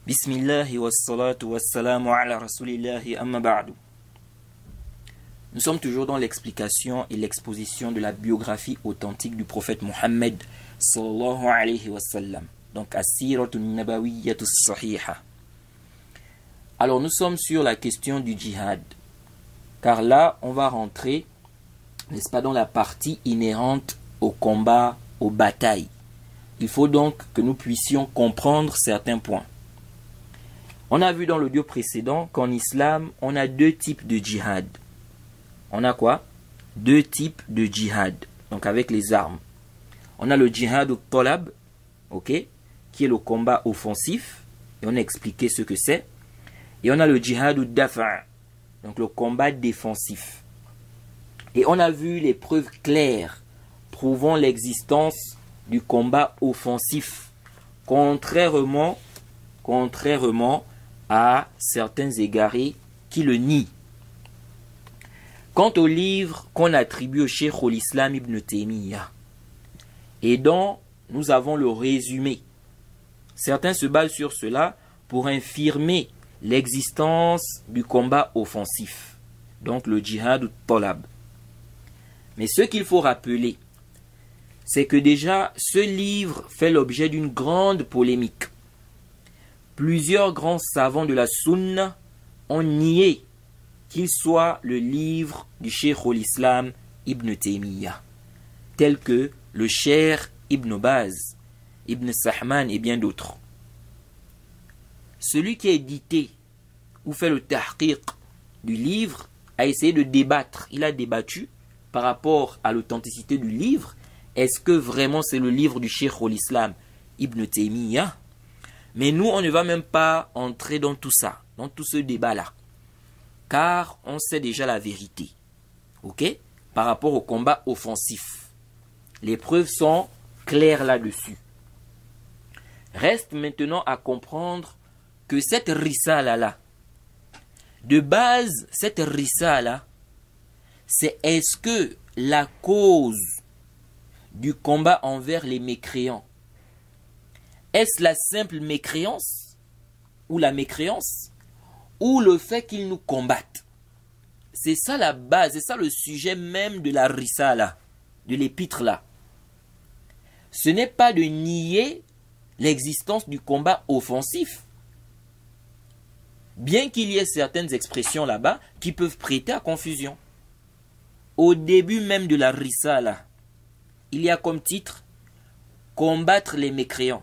Bismillahi wassalatu wassalamu ala rasulillahi amma ba'du. Nous sommes toujours dans l'explication et l'exposition de la biographie authentique du prophète Mohammed sallallahu alayhi wa sallam. Donc, as-siratun nabawiyyatu sahiha. Alors, nous sommes sur la question du djihad. Car là, on va rentrer, n'est-ce pas, dans la partie inhérente au combat, aux batailles. Il faut donc que nous puissions comprendre certains points. On a vu dans l'audio précédent qu'en islam, on a deux types de djihad. On a quoi? Deux types de djihad, donc avec les armes. On a le djihad al-talab, ok, qui est le combat offensif, et on a expliqué ce que c'est. Et on a le djihad al-dafa', donc le combat défensif. Et on a vu les preuves claires prouvant l'existence du combat offensif, contrairement à certains égarés qui le nient. Quant au livre qu'on attribue au Cheikh al-Islam ibn Taymiyyah, et dont nous avons le résumé, certains se basent sur cela pour infirmer l'existence du combat offensif, donc le djihad al-talab. Mais ce qu'il faut rappeler, c'est que déjà ce livre fait l'objet d'une grande polémique. Plusieurs grands savants de la Sunna ont nié qu'il soit le livre du Cheikh al-Islam ibn Taymiyyah, tels que le Cheikh Ibn Baz, Ibn Sahman et bien d'autres. Celui qui a édité ou fait le tahqiq du livre a essayé de débattre. Il a débattu par rapport à l'authenticité du livre. Est-ce que vraiment c'est le livre du Cheikh al-Islam ibn Taymiyyah? Mais nous, on ne va même pas entrer dans tout ça, dans tout ce débat-là. Car on sait déjà la vérité. Ok? Par rapport au combat offensif. Les preuves sont claires là-dessus. Reste maintenant à comprendre que cette risala-là, de base, cette risala, c'est est-ce que la cause du combat envers les mécréants, est-ce la simple mécréance ou la mécréance ou le fait qu'ils nous combattent? C'est ça la base, c'est ça le sujet même de la risala, de l'épître là. Ce n'est pas de nier l'existence du combat offensif. Bien qu'il y ait certaines expressions là-bas qui peuvent prêter à confusion. Au début même de la risala, il y a comme titre « Combattre les mécréants ».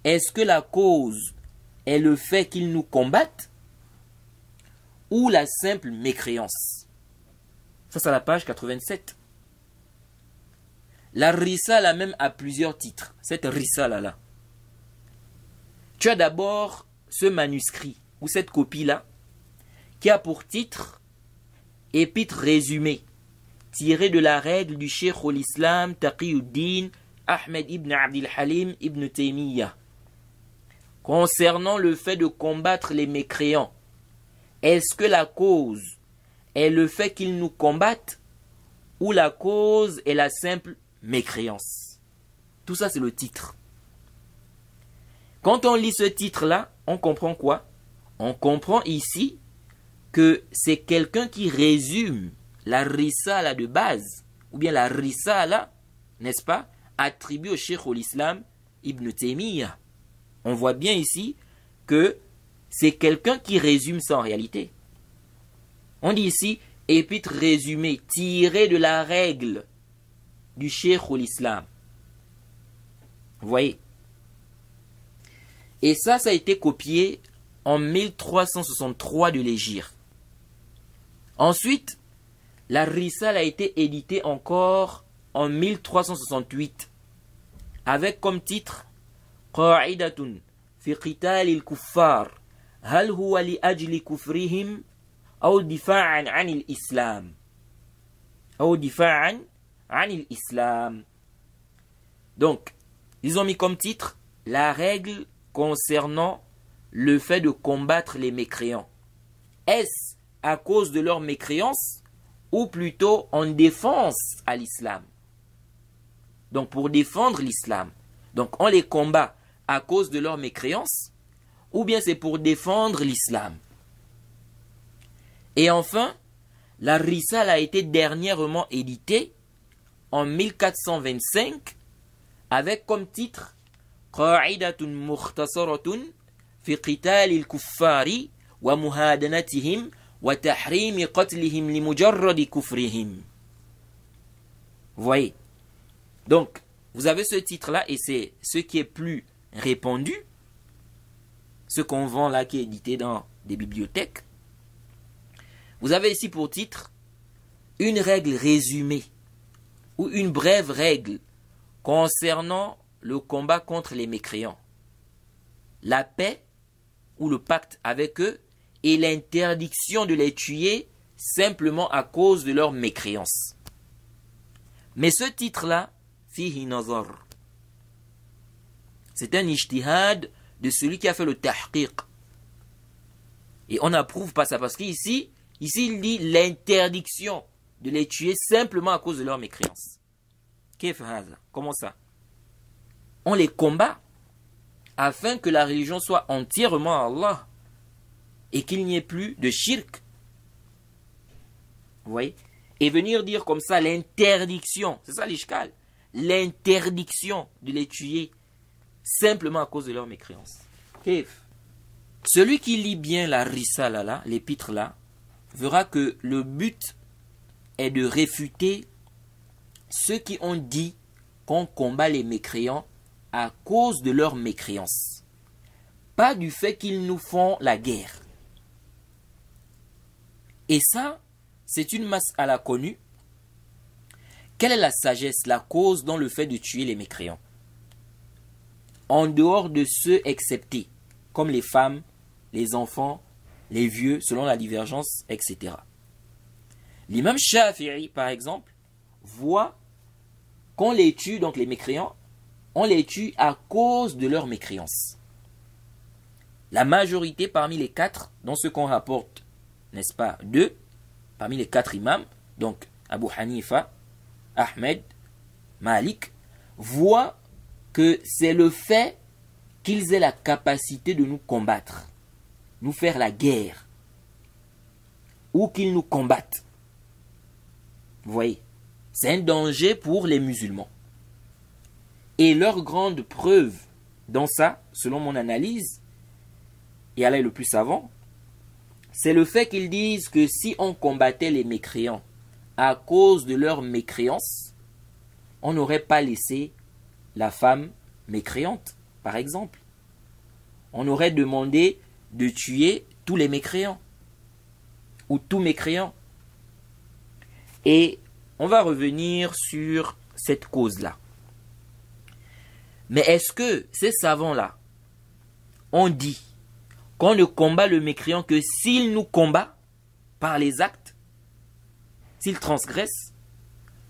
Est-ce que la cause est le fait qu'ils nous combattent ou la simple mécréance? Ça, c'est à la page 87. La risala même a plusieurs titres. Cette risala-là. Tu as d'abord ce manuscrit ou cette copie-là qui a pour titre « Épître résumé » tiré de la règle du Cheikh al-Islam Taqiyuddin Ahmed ibn Abdil Halim ibn Taymiyyah. Concernant le fait de combattre les mécréants, est-ce que la cause est le fait qu'ils nous combattent ou la cause est la simple mécréance? Tout ça, c'est le titre. Quand on lit ce titre-là, on comprend quoi? On comprend ici que c'est quelqu'un qui résume la risala de base, ou bien la risala, n'est-ce pas, attribuée au Cheikh al-Islam ibn Taymiyyah. On voit bien ici que c'est quelqu'un qui résume ça en réalité. On dit ici, épître résumé, tiré de la règle du Cheikh al-Islam. Vous voyez? Et ça a été copié en 1363 de l'Hégire. Ensuite, la risala a été éditée encore en 1368 avec comme titre قاعدة في قتال الكفار هل هو لأجل كفرهم أو دفاعا عن الإسلام أو دفاعا عن الإسلام. Donc, ils ont mis comme titre la règle concernant le fait de combattre les mécréants. Est-ce à cause de leur mécréance ou plutôt en défense à l'islam? Donc, pour défendre l'islam. Donc, on les combat à cause de leur mécréance ou bien c'est pour défendre l'islam. Et enfin, la Risale a été dernièrement éditée en 1425 avec comme titre Qa'idatun mukhtasaratun fi qital al-kuffari wa muhadanatihim wa tahrim qatlihim li mujarrad kufrihim. Vous voyez. Donc, vous avez ce titre-là et c'est ce qui est plus répandu, ce qu'on vend là qui est édité dans des bibliothèques. Vous avez ici pour titre une règle résumée ou une brève règle concernant le combat contre les mécréants, la paix ou le pacte avec eux et l'interdiction de les tuer simplement à cause de leur mécréance. Mais ce titre-là, fihi nazar, c'est un ijtihad de celui qui a fait le tahqiq. Et on n'approuve pas ça parce qu'ici, il dit l'interdiction de les tuer simplement à cause de leur mécréance. Comment ça? On les combat afin que la religion soit entièrement à Allah et qu'il n'y ait plus de shirk. Vous voyez? Et venir dire comme ça l'interdiction, c'est ça l'ishkal, l'interdiction de les tuer simplement à cause de leur mécréance. Celui qui lit bien la risala là, l'épître là, verra que le but est de réfuter ceux qui ont dit qu'on combat les mécréants à cause de leur mécréance, pas du fait qu'ils nous font la guerre. Et ça, c'est une mas'ala connue. Quelle est la sagesse, la cause dans le fait de tuer les mécréants? En dehors de ceux exceptés, comme les femmes, les enfants, les vieux, selon la divergence, etc. L'imam Shafi'i, par exemple, voit qu'on les tue, donc les mécréants, on les tue à cause de leur mécréance. La majorité parmi les quatre, dans ce qu'on rapporte, n'est-ce pas, deux, parmi les quatre imams, donc Abu Hanifa, Ahmed, Malik, voient que c'est le fait qu'ils aient la capacité de nous combattre, nous faire la guerre, ou qu'ils nous combattent. Vous voyez, c'est un danger pour les musulmans. Et leur grande preuve dans ça, selon mon analyse, et Allah est le plus savant, c'est le fait qu'ils disent que si on combattait les mécréants à cause de leur mécréance, on n'aurait pas laissé la femme mécréante, par exemple. On aurait demandé de tuer tous les mécréants, ou tout mécréant. Et on va revenir sur cette cause-là. Mais est-ce que ces savants-là ont dit qu'on ne combat le mécréant que s'il nous combat par les actes, s'il transgresse?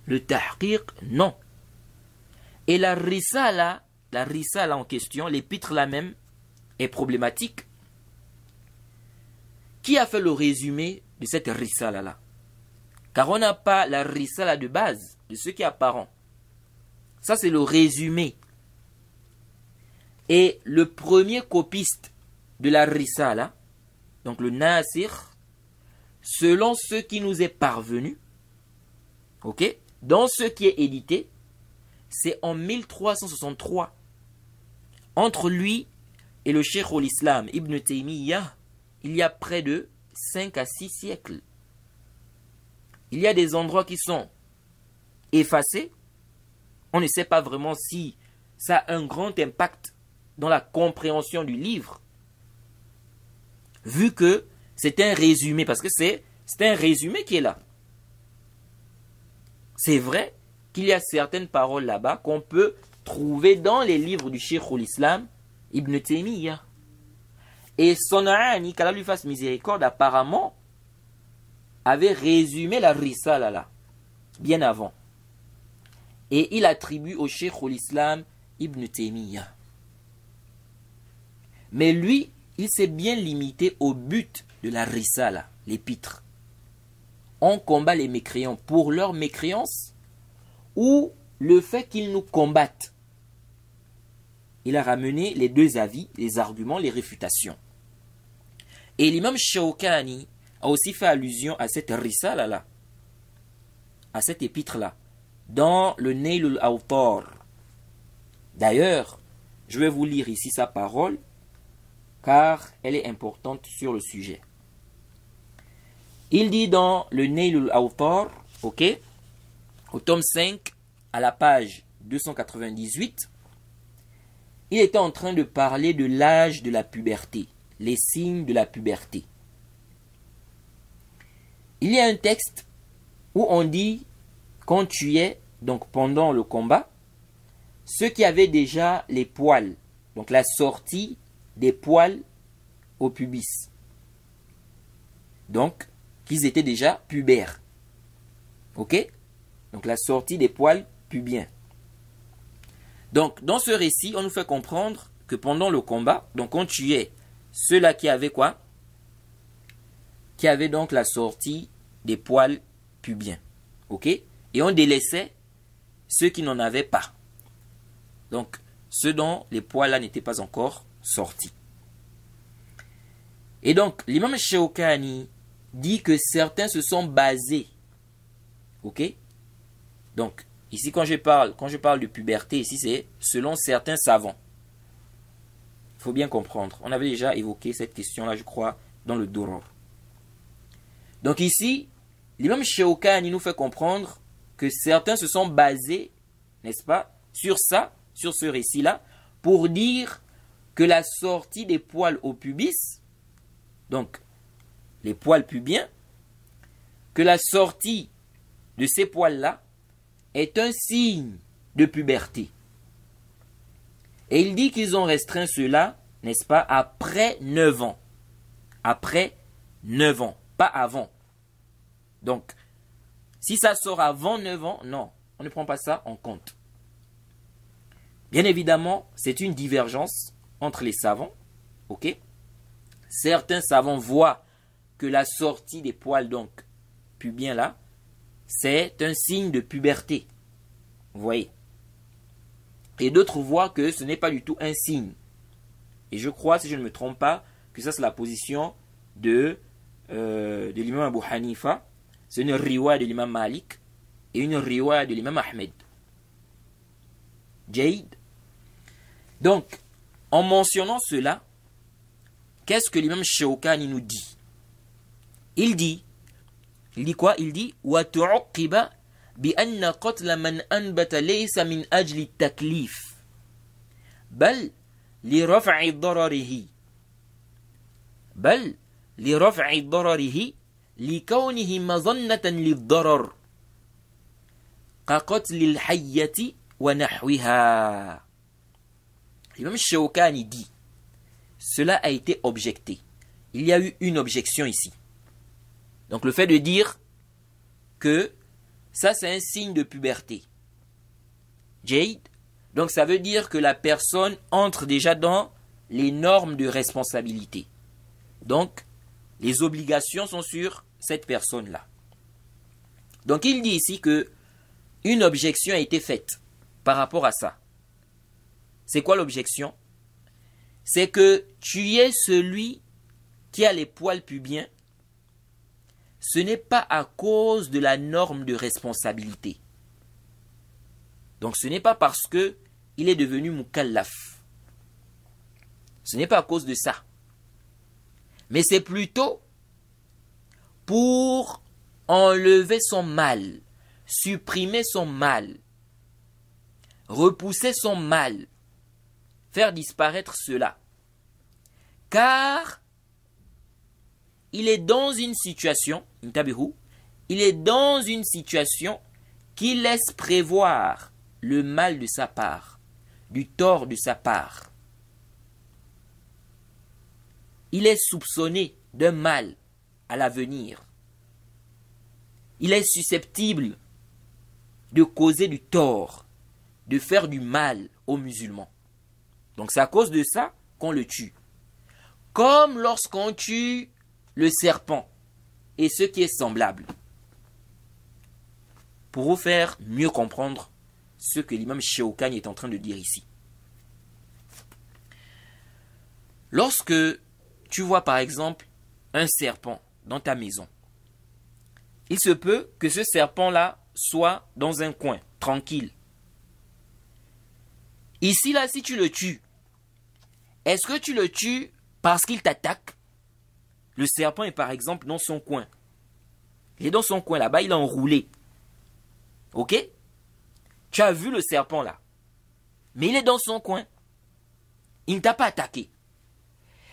Le tahqiq, non. Et la risala en question, l'épître là même, est problématique. Qui a fait le résumé de cette risala là? Car on n'a pas la risala de base, de ce qui est apparent. Ça c'est le résumé. Et le premier copiste de la risala, donc le Nasir, selon ce qui nous est parvenu, ok, dans ce qui est édité, c'est en 1363. Entre lui et le Cheikh al-Islam Ibn Taymiyyah, il y a près de 5 à 6 siècles. Il y a des endroits qui sont effacés. On ne sait pas vraiment si ça a un grand impact dans la compréhension du livre, vu que c'est un résumé, parce que c'est un résumé qui est là. C'est vrai qu'il y a certaines paroles là-bas qu'on peut trouver dans les livres du Cheikh al-Islam Ibn Taymiyyah. Et Son'ani, qu'Allah lui fasse miséricorde, apparemment avait résumé la risala là, bien avant. Et il attribue au Cheikh al-Islam Ibn Taymiyyah. Mais lui, il s'est bien limité au but de la risala, l'épître. On combat les mécréants pour leur mécréance ou le fait qu'ils nous combattent. il a ramené les deux avis, les arguments, les réfutations. Et l'imam Shawkani a aussi fait allusion à cette risala-là, à cette épître-là, dans le Nail al-Awtar. D'ailleurs, je vais vous lire ici sa parole, car elle est importante sur le sujet. Il dit dans le Nail al-Awtar, ok, au tome 5, à la page 298, il était en train de parler de l'âge de la puberté, les signes de la puberté. Il y a un texte où on dit, quand tu es, donc pendant le combat, ceux qui avaient déjà les poils, donc la sortie des poils au pubis, donc qu'ils étaient déjà pubères, ok, donc la sortie des poils pubiens. Donc dans ce récit, on nous fait comprendre que pendant le combat, donc on tuait ceux-là qui avaient quoi, qui avaient donc la sortie des poils pubiens, ok, et on délaissait ceux qui n'en avaient pas. Donc, ceux dont les poils là n'étaient pas encore sortis. Et donc, l'imam Shawkani dit que certains se sont basés. Ok? Donc, ici quand je parle de puberté, ici c'est selon certains savants. Il faut bien comprendre. On avait déjà évoqué cette question-là, je crois, dans le Durr. Donc ici, l'imam Shawkani nous fait comprendre que certains se sont basés, n'est-ce pas, sur ça, sur ce récit-là, pour dire que la sortie des poils au pubis, donc les poils pubiens, que la sortie de ces poils-là est un signe de puberté. Et il dit qu'ils ont restreint cela, n'est-ce pas, après 9 ans. Après 9 ans, pas avant. Donc, si ça sort avant 9 ans, non, on ne prend pas ça en compte. Bien évidemment, c'est une divergence entre les savants, ok? Certains savants voient que la sortie des poils, donc, pubiens là, c'est un signe de puberté. Vous voyez? Et d'autres voient que ce n'est pas du tout un signe. Et je crois, si je ne me trompe pas, que ça c'est la position de l'imam Abu Hanifa. C'est une riwaya de l'imam Malik et une riwaya de l'imam Ahmed. Jaïd. Donc, en mentionnant cela, qu'est-ce que l'imam Shawkani nous dit? Il dit quoi? Il dit وَتُعُقِّبَ بأن قتل من أنبت ليس من أجل التكليف بل لرفع ضرره لكونه مظنة للضرر كقتل الحية ونحوها. L'imam Shawkani dit, cela a été objecté. Il y a eu une objection ici. Donc le fait de dire que ça c'est un signe de puberté. Jade. Donc ça veut dire que la personne entre déjà dans les normes de responsabilité. Donc les obligations sont sur cette personne-là. Donc il dit ici que une objection a été faite par rapport à ça. C'est quoi l'objection? C'est que tu es celui qui a les poils pubiens. Ce n'est pas à cause de la norme de responsabilité. Donc ce n'est pas parce que il est devenu mukallaf. Ce n'est pas à cause de ça. Mais c'est plutôt pour enlever son mal, supprimer son mal, repousser son mal, faire disparaître cela. Car il est dans une situation, il est dans une situation qui laisse prévoir le mal de sa part, du tort de sa part. Il est soupçonné d'un mal à l'avenir. Il est susceptible de causer du tort, de faire du mal aux musulmans. Donc c'est à cause de ça qu'on le tue. Comme lorsqu'on tue le serpent et ce qui est semblable. Pour vous faire mieux comprendre ce que l'imam Shawkani est en train de dire ici. Lorsque tu vois par exemple un serpent dans ta maison, il se peut que ce serpent-là soit dans un coin, tranquille. Ici, là, si tu le tues, est-ce que tu le tues parce qu'il t'attaque? Le serpent est par exemple dans son coin. Il est dans son coin là-bas, il est enroulé. Ok? Tu as vu le serpent là. Mais il est dans son coin. Il ne t'a pas attaqué.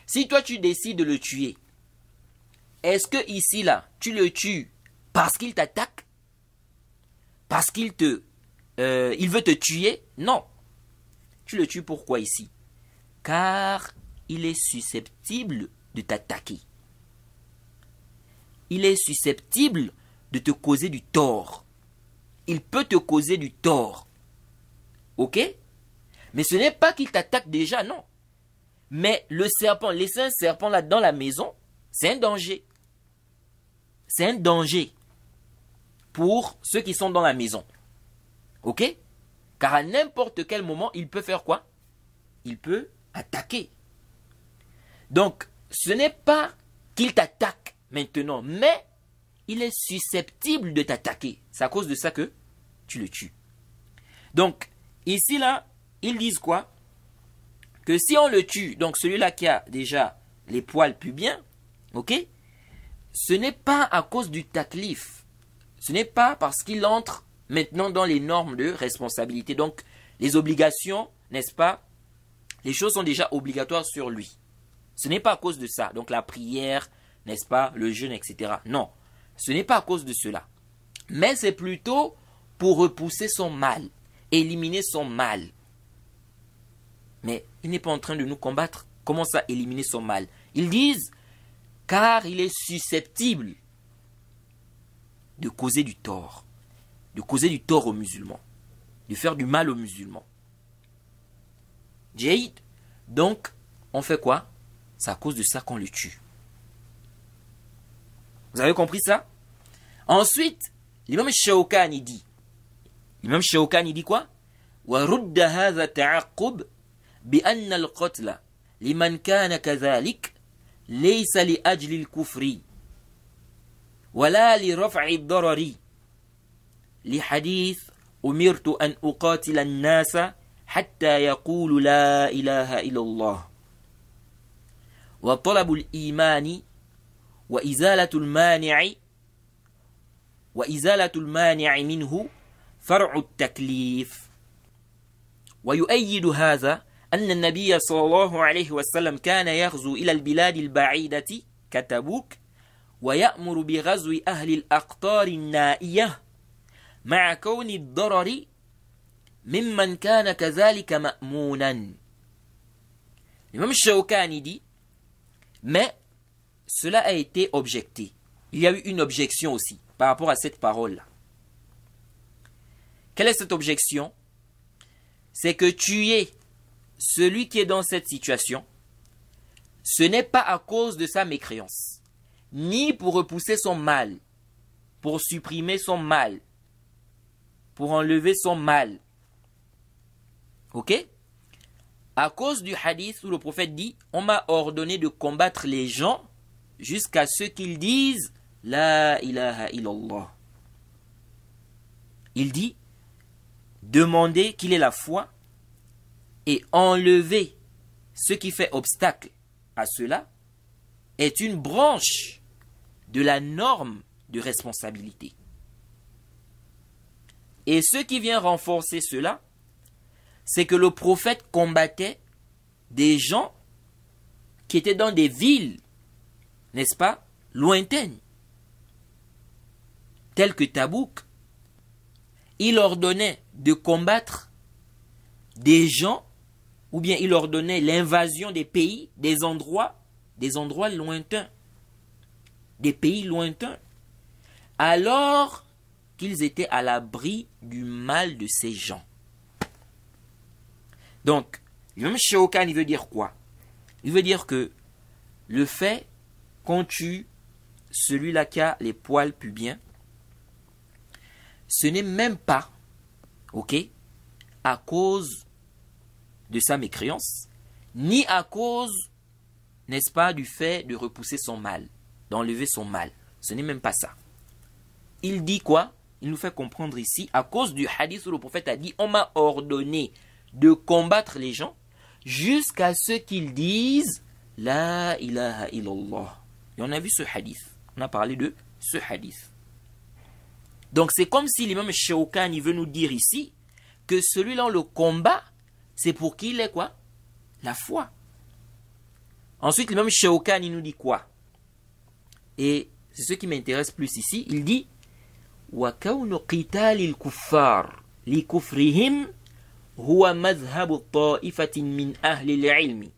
Si toi tu décides de le tuer, est-ce que ici là, tu le tues parce qu'il t'attaque? Parce qu'il il veut te tuer? Non. Tu le tues pourquoi ici? Car il est susceptible de t'attaquer. Il est susceptible de te causer du tort. Il peut te causer du tort. Ok? Mais ce n'est pas qu'il t'attaque déjà, non. Mais le serpent, laisser un serpent là dans la maison, c'est un danger. C'est un danger pour ceux qui sont dans la maison. Ok? Car à n'importe quel moment, il peut faire quoi? Il peut attaquer. Donc, ce n'est pas qu'il t'attaque maintenant, mais il est susceptible de t'attaquer. C'est à cause de ça que tu le tues. Donc, ici là, ils disent quoi? Que si on le tue, donc celui-là qui a déjà les poils pubiens, ok? Ce n'est pas à cause du taklif. Ce n'est pas parce qu'il entre maintenant dans les normes de responsabilité. Donc, les obligations, n'est-ce pas? Les choses sont déjà obligatoires sur lui. Ce n'est pas à cause de ça. Donc, la prière, n'est-ce pas? Le jeûne, etc. Non. Ce n'est pas à cause de cela. Mais c'est plutôt pour repousser son mal. Éliminer son mal. Mais il n'est pas en train de nous combattre. Comment ça, éliminer son mal? Ils disent, car il est susceptible de causer du tort. De causer du tort aux musulmans. De faire du mal aux musulmans. Jaïd. Donc, on fait quoi? C'est à cause de ça qu'on le tue. Vous avez compris ça? Ensuite, l'imam Shawkani dit. L'imam Shawkani dit quoi? وَرُدَّ هَذَا تَعَقُّبْ بأن القتل لمن كان كذلك ليس لأجل الكفر ولا لرفع الضرر لحديث أمرت أن أقاتل الناس حتى يقول لا إله إلا الله وطلب الإيمان وإزالة المانع منه فرع التكليف ويؤيد هذا أن النبي صلى الله عليه وسلم كان يغزو إلى البلاد البعيدة كتبوك ويأمر بغزو أهل الأقطار النائية مع كون الضرر ممن كان كذلك مأمونا. L'imam Shawkani dit, mais cela a été objecté. Il y a eu une objection aussi par rapport à cette parole-là. Quelle est cette objection? C'est que tuer celui qui est dans cette situation, ce n'est pas à cause de sa mécréance, ni pour repousser son mal, pour supprimer son mal, pour enlever son mal. Ok? À cause du hadith où le prophète dit, on m'a ordonné de combattre les gens jusqu'à ce qu'ils disent La ilaha illallah. Il dit, demandez qu'il ait la foi et enlever ce qui fait obstacle à cela est une branche de la norme de responsabilité. Et ce qui vient renforcer cela, c'est que le prophète combattait des gens qui étaient dans des villes, n'est-ce pas, lointaines, telles que Tabouk. Il ordonnait de combattre des gens, ou bien il ordonnait l'invasion des pays, des endroits lointains, des pays lointains, alors qu'ils étaient à l'abri du mal de ces gens. Donc, l'imam Shawkani veut dire quoi? Il veut dire que le fait qu'on tue celui-là qui a les poils pubiens, ce n'est même pas, ok, à cause de sa mécréance, ni à cause n'est-ce pas, du fait de repousser son mal, d'enlever son mal. Ce n'est même pas ça. Il dit quoi? Il nous fait comprendre ici, à cause du hadith où le prophète a dit, on m'a ordonné de combattre les gens jusqu'à ce qu'ils disent La ilaha illallah. Et on a vu ce hadith. On a parlé de ce hadith. Donc c'est comme si l'imam Shawkani veut nous dire ici que celui-là, le combat, c'est pour qu'il ait quoi? La foi. Ensuite, l'imam Shawkani nous dit quoi? Et c'est ce qui m'intéresse plus ici. Il dit وَكَوْنُ قِتَالِ الْكُفَّارِ لِكُفْرِهِمْ هُوَ مَذْهَبُ طَائِفَةٍ مِنْ أَهْلِ الْعِلْمِ.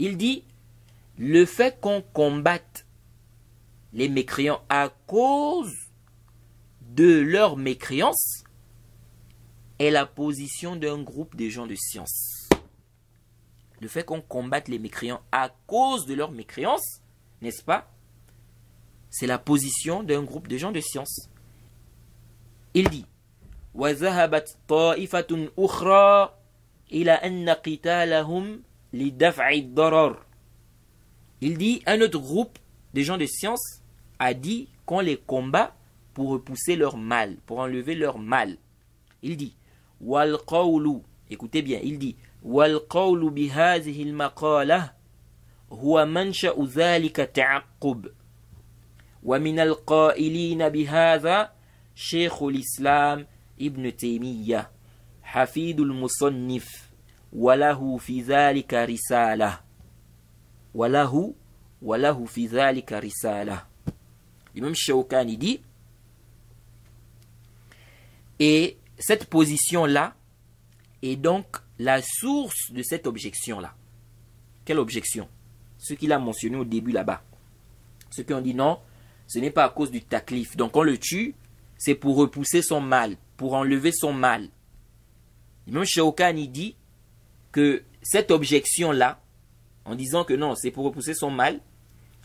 Il dit, le fait qu'on combatte les mécréants à cause de leur mécréance est la position d'un groupe de gens de science. Le fait qu'on combatte les mécréants à cause de leur mécréance, n'est-ce pas? C'est la position d'un groupe de gens de science. Il dit وَذَهَبَتْ طَائِفَةٌ أُخْرَى إِلَى أَنَّ قِتَالَهُمْ لِدَفْعِ الضَّرَرِ. Il dit, un autre groupe de gens de science a dit qu'on les combat pour repousser leur mal, pour enlever leur mal. Il dit وَالْقَوْلُ, écoutez bien, il dit وَالْقَوْلُ بِهَذِهِ الْمَقَالَةِ هُوَ مَنْشَأُ ذَلِكَ تَعَقُّبْ وَمِنَ الْقَائِلِينَ بِهَذَا شيخ الإسلام ابن تيمية حفيد المصنف وله في ذلك رسالة وله في ذلك رسالة. L'imam Shawkani dit, et cette position-là est donc la source de cette objection-là. Quelle objection? Ce qu'il a mentionné au début là-bas. Ceux qui ont dit non, ce n'est pas à cause du taklif. Donc on le tue, c'est pour repousser son mal, pour enlever son mal. L'imam Shawkani dit que cette objection-là, en disant que non, c'est pour repousser son mal,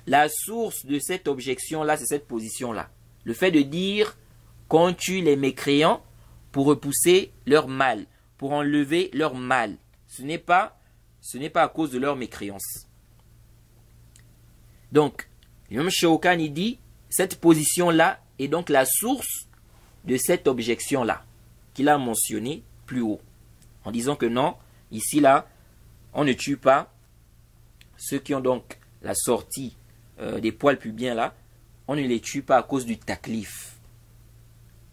la source de cette objection-là, c'est cette position-là. Le fait de dire qu'on tue les mécréants pour repousser leur mal, pour enlever leur mal. Ce n'est pas à cause de leur mécréance. Donc, l'imam Shawkani dit, cette position-là est donc la source de cette objection-là, qu'il a mentionnée plus haut. En disant que non, ici là, on ne tue pas ceux qui ont donc la sortie des poils pubiens là, on ne les tue pas à cause du taklif,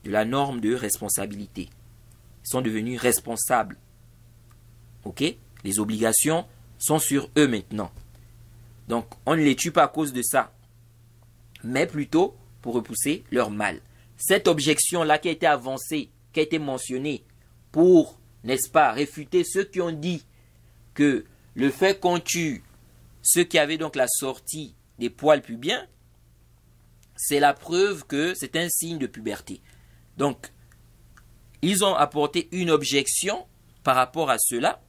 de la norme de responsabilité. Ils sont devenus responsables. Ok? Les obligations sont sur eux maintenant. Donc, on ne les tue pas à cause de ça, mais plutôt pour repousser leur mal. Cette objection-là qui a été avancée, qui a été mentionnée pour, n'est-ce pas, réfuter ceux qui ont dit que le fait qu'on tue ceux qui avaient donc la sortie des poils pubiens, c'est la preuve que c'est un signe de puberté. Donc, ils ont apporté une objection par rapport à cela,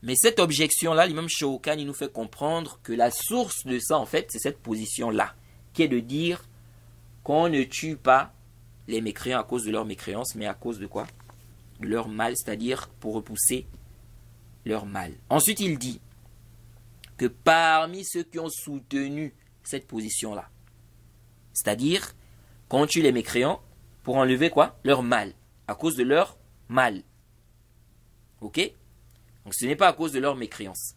mais cette objection-là, l'imam Shawkani nous fait comprendre que la source de ça, en fait, c'est cette position-là, qui est de dire qu'on ne tue pas les mécréants à cause de leur mécréance, mais à cause de quoi? De leur mal, c'est-à-dire pour repousser leur mal. Ensuite, il dit que parmi ceux qui ont soutenu cette position-là, c'est-à-dire qu'on tue les mécréants pour enlever quoi? Leur mal, à cause de leur mal. Ok? Donc ce n'est pas à cause de leur mécréance.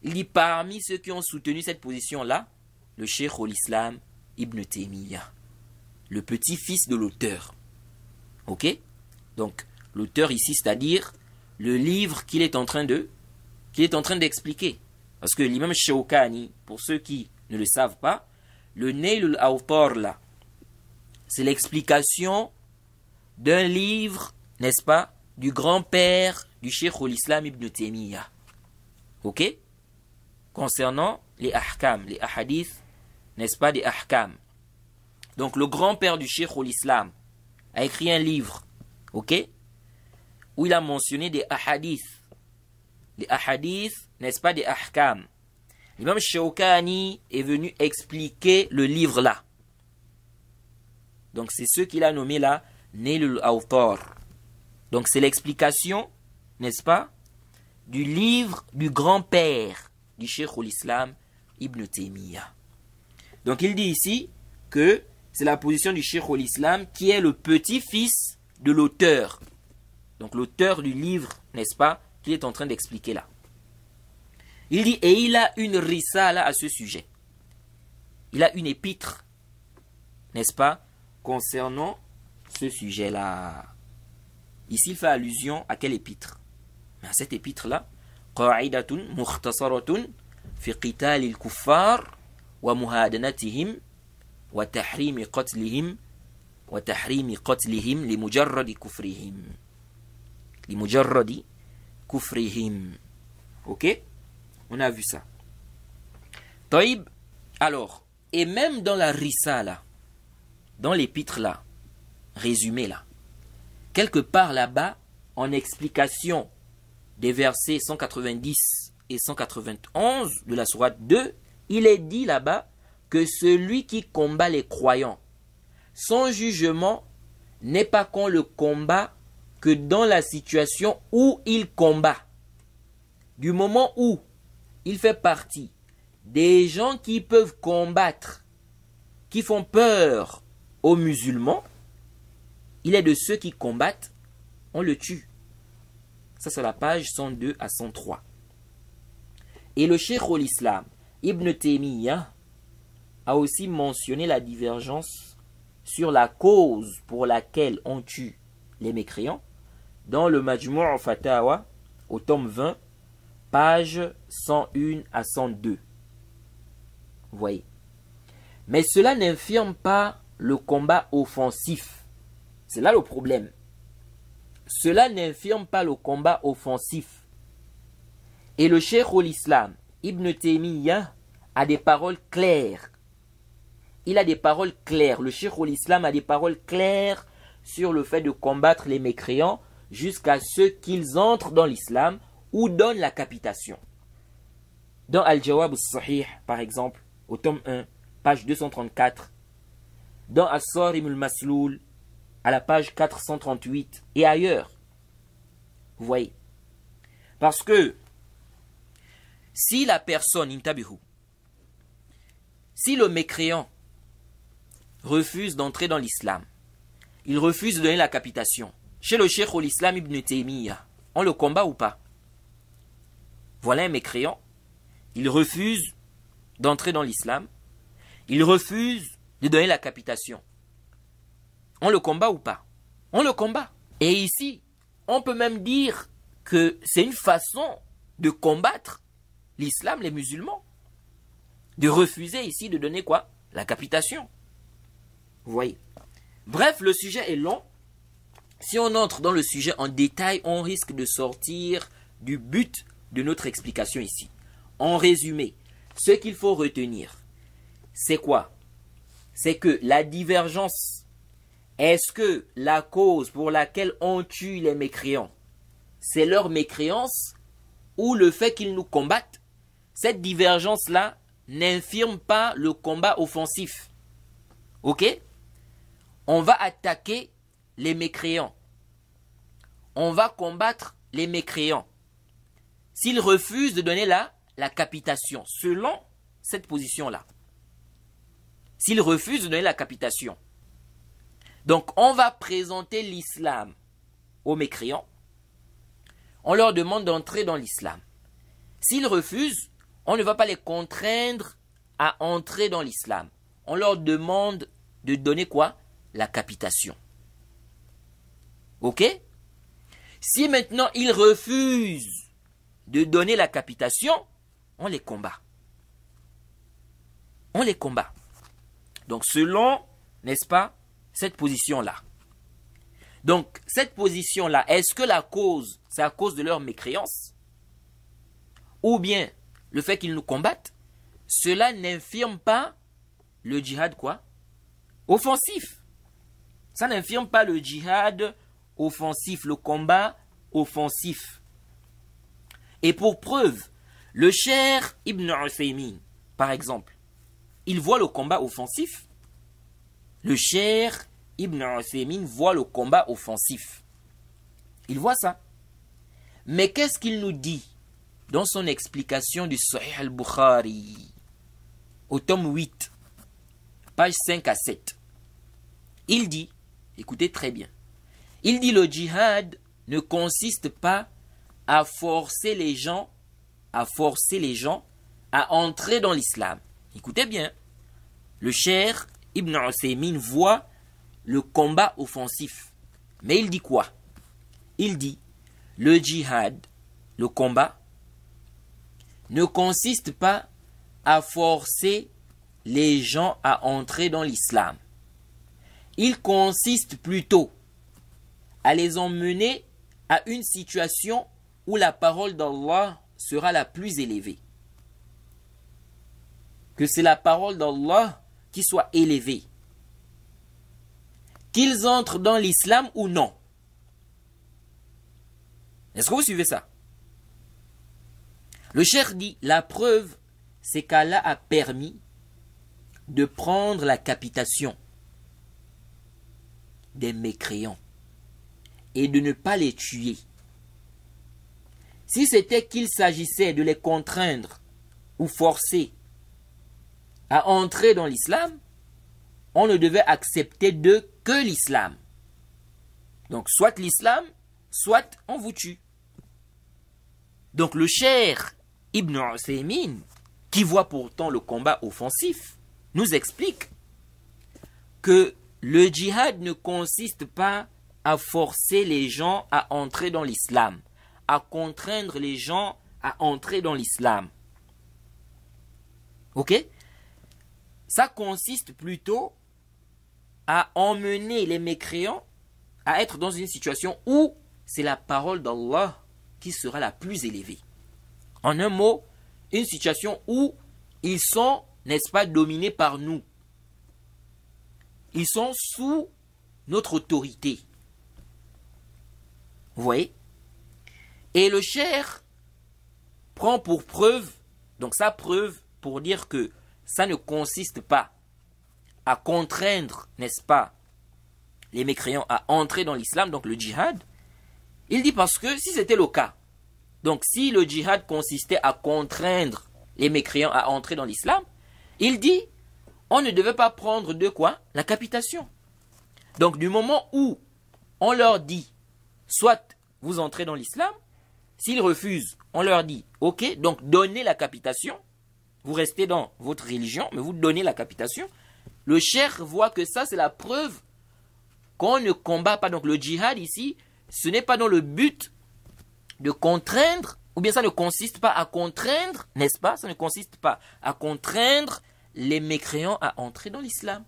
Il dit parmi ceux qui ont soutenu cette position-là, le Cheikh al-Islam Ibn Taymiyyah, le petit-fils de l'auteur. Ok? Donc l'auteur ici, c'est-à-dire le livre qu'il est en train d'expliquer. Parce que l'imam Shawkani, pour ceux qui ne le savent pas, le Nail al-Awtar là, c'est l'explication d'un livre, n'est-ce pas, du grand-père du Cheikh al-Islam Ibn Taymiyyah. Ok? Concernant les ahkam, les ahadiths, n'est-ce pas, des ahkam. Donc le grand-père du Cheikh al-Islam a écrit un livre, ok, où il a mentionné des ahadiths. Les ahadiths, n'est-ce pas, des ahkam. L'imam Shawkani est venu expliquer le livre là. Donc c'est ce qu'il a nommé là, Nail al-Awtar. Donc c'est l'explication, n'est-ce pas, du livre du grand-père du Cheikh l'Islam Ibn Taymiyyah. Donc il dit ici que c'est la position du Cheikh l'Islam qui est le petit-fils de l'auteur. Donc l'auteur du livre, n'est-ce pas, qu'il est en train d'expliquer là. Il dit, et il a une risala à ce sujet. Il a une épître, n'est-ce pas, concernant ce sujet-là. Ici, il fait allusion à quelle épître? À cette épître-là, qa'idatun mukhtasaratun fi qital al-kuffar wa muhadanatihim wa tahrimi qatlihim li mujarradi kufrihim. Li mujarradi kufrihim. Ok? On a vu ça. Taïb. Alors, et même dans la risala, dans l'épître là, résumé là, quelque part là-bas, en explication des versets 190 et 191 de la sourate 2, il est dit là-bas que celui qui combat les croyants, son jugement n'est pas qu'on le combat que dans la situation où il combat. Du moment où il fait partie des gens qui peuvent combattre, qui font peur aux musulmans, il est de ceux qui combattent, on le tue. Ça c'est la page 102 à 103. Et le Cheikh l'Islam Ibn Taymiyyah a aussi mentionné la divergence sur la cause pour laquelle on tue les mécréants dans le Majmu' Fatawa au tome 20, page 101 à 102. Vous voyez. Mais cela n'infirme pas le combat offensif. C'est là le problème. Cela n'infirme pas le combat offensif. Et le Cheikh l'Islam Ibn Taymiyyah a des paroles claires. Il a des paroles claires. Le Cheikh l'Islam a des paroles claires sur le fait de combattre les mécréants jusqu'à ce qu'ils entrent dans l'islam ou donnent la capitation. Dans Al-Jawab al-Sahih, par exemple, au tome 1, page 234, dans As-Sarim al-Masloul, à la page 438 et ailleurs. Vous voyez. Parce que si la personne, intabihu, si le mécréant refuse d'entrer dans l'islam, il refuse de donner la capitation, chez le Cheikh l'Islam Ibn Taymiyyah, on le combat ou pas? Voilà un mécréant, il refuse d'entrer dans l'islam, il refuse de donner la capitation. On le combat ou pas? On le combat. Et ici, on peut même dire que c'est une façon de combattre l'islam, les musulmans. De refuser ici de donner quoi? La capitation. Vous voyez. Bref, le sujet est long. Si on entre dans le sujet en détail, on risque de sortir du but de notre explication ici. En résumé, ce qu'il faut retenir, c'est quoi? C'est que la divergence, est-ce que la cause pour laquelle on tue les mécréants, c'est leur mécréance ou le fait qu'ils nous combattent? Cette divergence-là n'infirme pas le combat offensif. Ok? On va attaquer les mécréants. On va combattre les mécréants. S'ils refusent de donner la capitation, selon cette position-là. S'ils refusent de donner la capitation. Donc, on va présenter l'islam aux mécréants. On leur demande d'entrer dans l'islam. S'ils refusent, on ne va pas les contraindre à entrer dans l'islam. On leur demande de donner quoi? La capitation. Ok? Si maintenant ils refusent de donner la capitation, on les combat. On les combat. Donc selon, n'est-ce pas, cette position-là. Donc cette position-là, est-ce que la cause, c'est à cause de leur mécréance? Ou bien le fait qu'ils nous combattent? Cela n'infirme pas le djihad quoi? Offensif. Ça n'infirme pas le djihad offensif, le combat offensif. Et pour preuve, le Cheikh Ibn Uthaymin, par exemple, il voit le combat offensif. Le Cheikh Ibn Uthaymin voit le combat offensif. Il voit ça. Mais qu'est-ce qu'il nous dit dans son explication du Sahih al-Bukhari, au tome 8, page 5 à 7, il dit, écoutez très bien, il dit le djihad ne consiste pas à forcer les gens à entrer dans l'islam. Écoutez bien, le cheikh Ibn Uthaymin voit le combat offensif. Mais il dit quoi? Il dit, le djihad, le combat, ne consiste pas à forcer les gens à entrer dans l'islam. Il consiste plutôt à les emmener à une situation où la parole d'Allah sera la plus élevée. Que c'est la parole d'Allah qui soit élevée. Qu'ils entrent dans l'islam ou non. Est-ce que vous suivez ça? Le cheikh dit, la preuve, c'est qu'Allah a permis de prendre la capitation des mécréants et de ne pas les tuer. Si c'était qu'il s'agissait de les contraindre ou forcer à entrer dans l'islam, on ne devait accepter d'eux que l'islam. Donc soit l'islam, soit on vous tue. Donc le cheikh Ibn Uthaymin, qui voit pourtant le combat offensif, nous explique que le djihad ne consiste pas à forcer les gens à entrer dans l'islam, à contraindre les gens à entrer dans l'islam. Ok? Ça consiste plutôt à emmener les mécréants à être dans une situation où c'est la parole d'Allah qui sera la plus élevée. En un mot, une situation où ils sont, n'est-ce pas, dominés par nous. Ils sont sous notre autorité. Vous voyez? Et le cheikh prend pour preuve, donc sa preuve pour dire que ça ne consiste pas à contraindre, n'est-ce pas, les mécréants à entrer dans l'islam, donc le djihad. Il dit parce que si c'était le cas, donc si le djihad consistait à contraindre les mécréants à entrer dans l'islam, il dit on ne devait pas prendre de quoi? La capitation. Donc du moment où on leur dit soit vous entrez dans l'islam, s'ils refusent, on leur dit ok, donc donnez la capitation, vous restez dans votre religion, mais vous donnez la capitation. Le cheikh voit que ça c'est la preuve qu'on ne combat pas. Donc le djihad ici, ce n'est pas dans le but de contraindre, ou bien ça ne consiste pas à contraindre, n'est-ce pas? Ça ne consiste pas à contraindre les mécréants à entrer dans l'islam.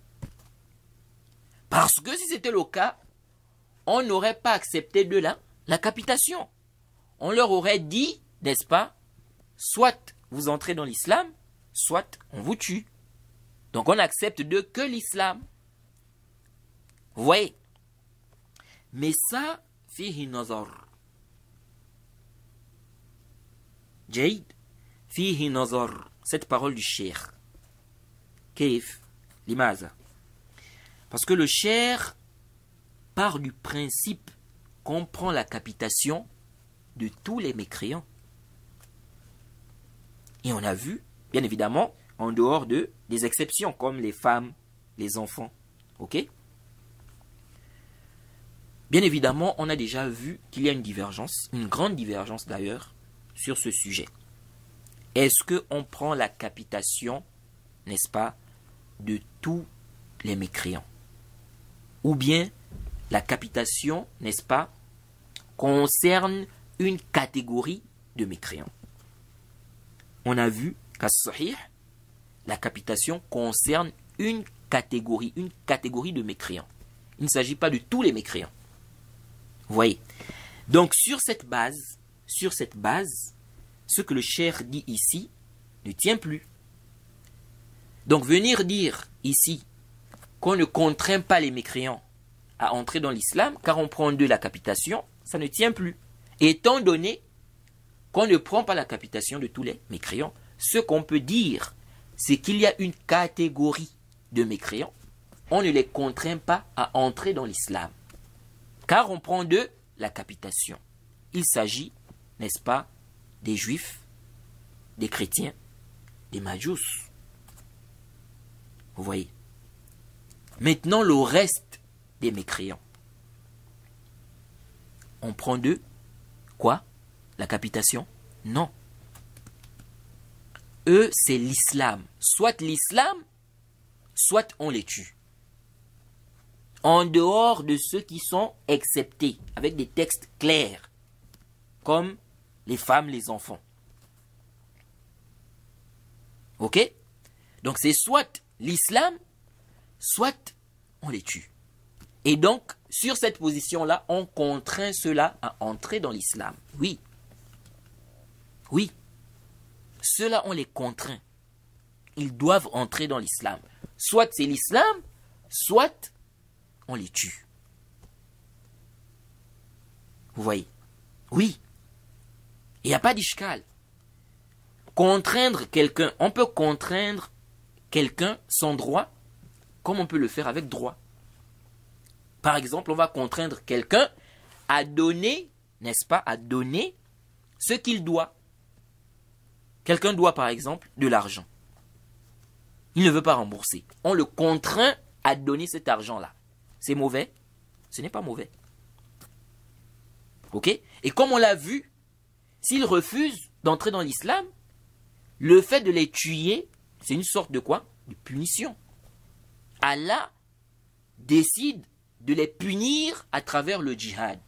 Parce que si c'était le cas, on n'aurait pas accepté de la capitation. On leur aurait dit, n'est-ce pas, soit vous entrez dans l'islam, soit on vous tue. Donc on accepte de que l'islam. Vous voyez? Mais ça, fihi nazar. Jaïd, fihi nazar. Cette parole du cheikh. Kaif, limaza. Parce que le cheikh part du principe qu'on prend la capitation de tous les mécréants. Et on a vu, bien évidemment, en dehors des exceptions, comme les femmes, les enfants. Ok? Bien évidemment, on a déjà vu qu'il y a une divergence, une grande divergence d'ailleurs, sur ce sujet. Est-ce qu'on prend la capitation, n'est-ce pas, de tous les mécréants? Ou bien la capitation, n'est-ce pas, concerne une catégorie de mécréants? On a vu qu'à Sahih, la capitation concerne une catégorie de mécréants. Il ne s'agit pas de tous les mécréants. Vous voyez? Donc sur cette base, ce que le cheikh dit ici ne tient plus. Donc venir dire ici qu'on ne contraint pas les mécréants à entrer dans l'islam, car on prend d'eux la capitation, ça ne tient plus. Étant donné qu'on ne prend pas la capitation de tous les mécréants, ce qu'on peut dire, c'est qu'il y a une catégorie de mécréants, on ne les contraint pas à entrer dans l'islam, car on prend d'eux la capitation. Il s'agit, n'est-ce pas, des juifs des chrétiens, des Majous. Vous voyez. Maintenant, le reste des mécréants. On prend d'eux quoi? La capitation? Non. Eux, c'est l'islam. Soit l'islam, soit on les tue. En dehors de ceux qui sont exceptés, avec des textes clairs, comme les femmes, les enfants. Ok? Donc c'est soit l'islam, soit on les tue. Et donc, sur cette position-là, on contraint ceux-là à entrer dans l'islam. Oui. Oui. Ceux-là, on les contraint. Ils doivent entrer dans l'islam. Soit c'est l'islam, soit on les tue. Vous voyez? Oui. Il n'y a pas d'ishkal. Contraindre quelqu'un, on peut contraindre quelqu'un sans droit, comme on peut le faire avec droit. Par exemple, on va contraindre quelqu'un à donner, n'est-ce pas, à donner ce qu'il doit. Quelqu'un doit, par exemple, de l'argent. Il ne veut pas rembourser. On le contraint à donner cet argent-là. C'est mauvais? Ce n'est pas mauvais. Ok? Et comme on l'a vu, s'ils refusent d'entrer dans l'islam, le fait de les tuer, c'est une sorte de quoi? De punition. Allah décide de les punir à travers le djihad.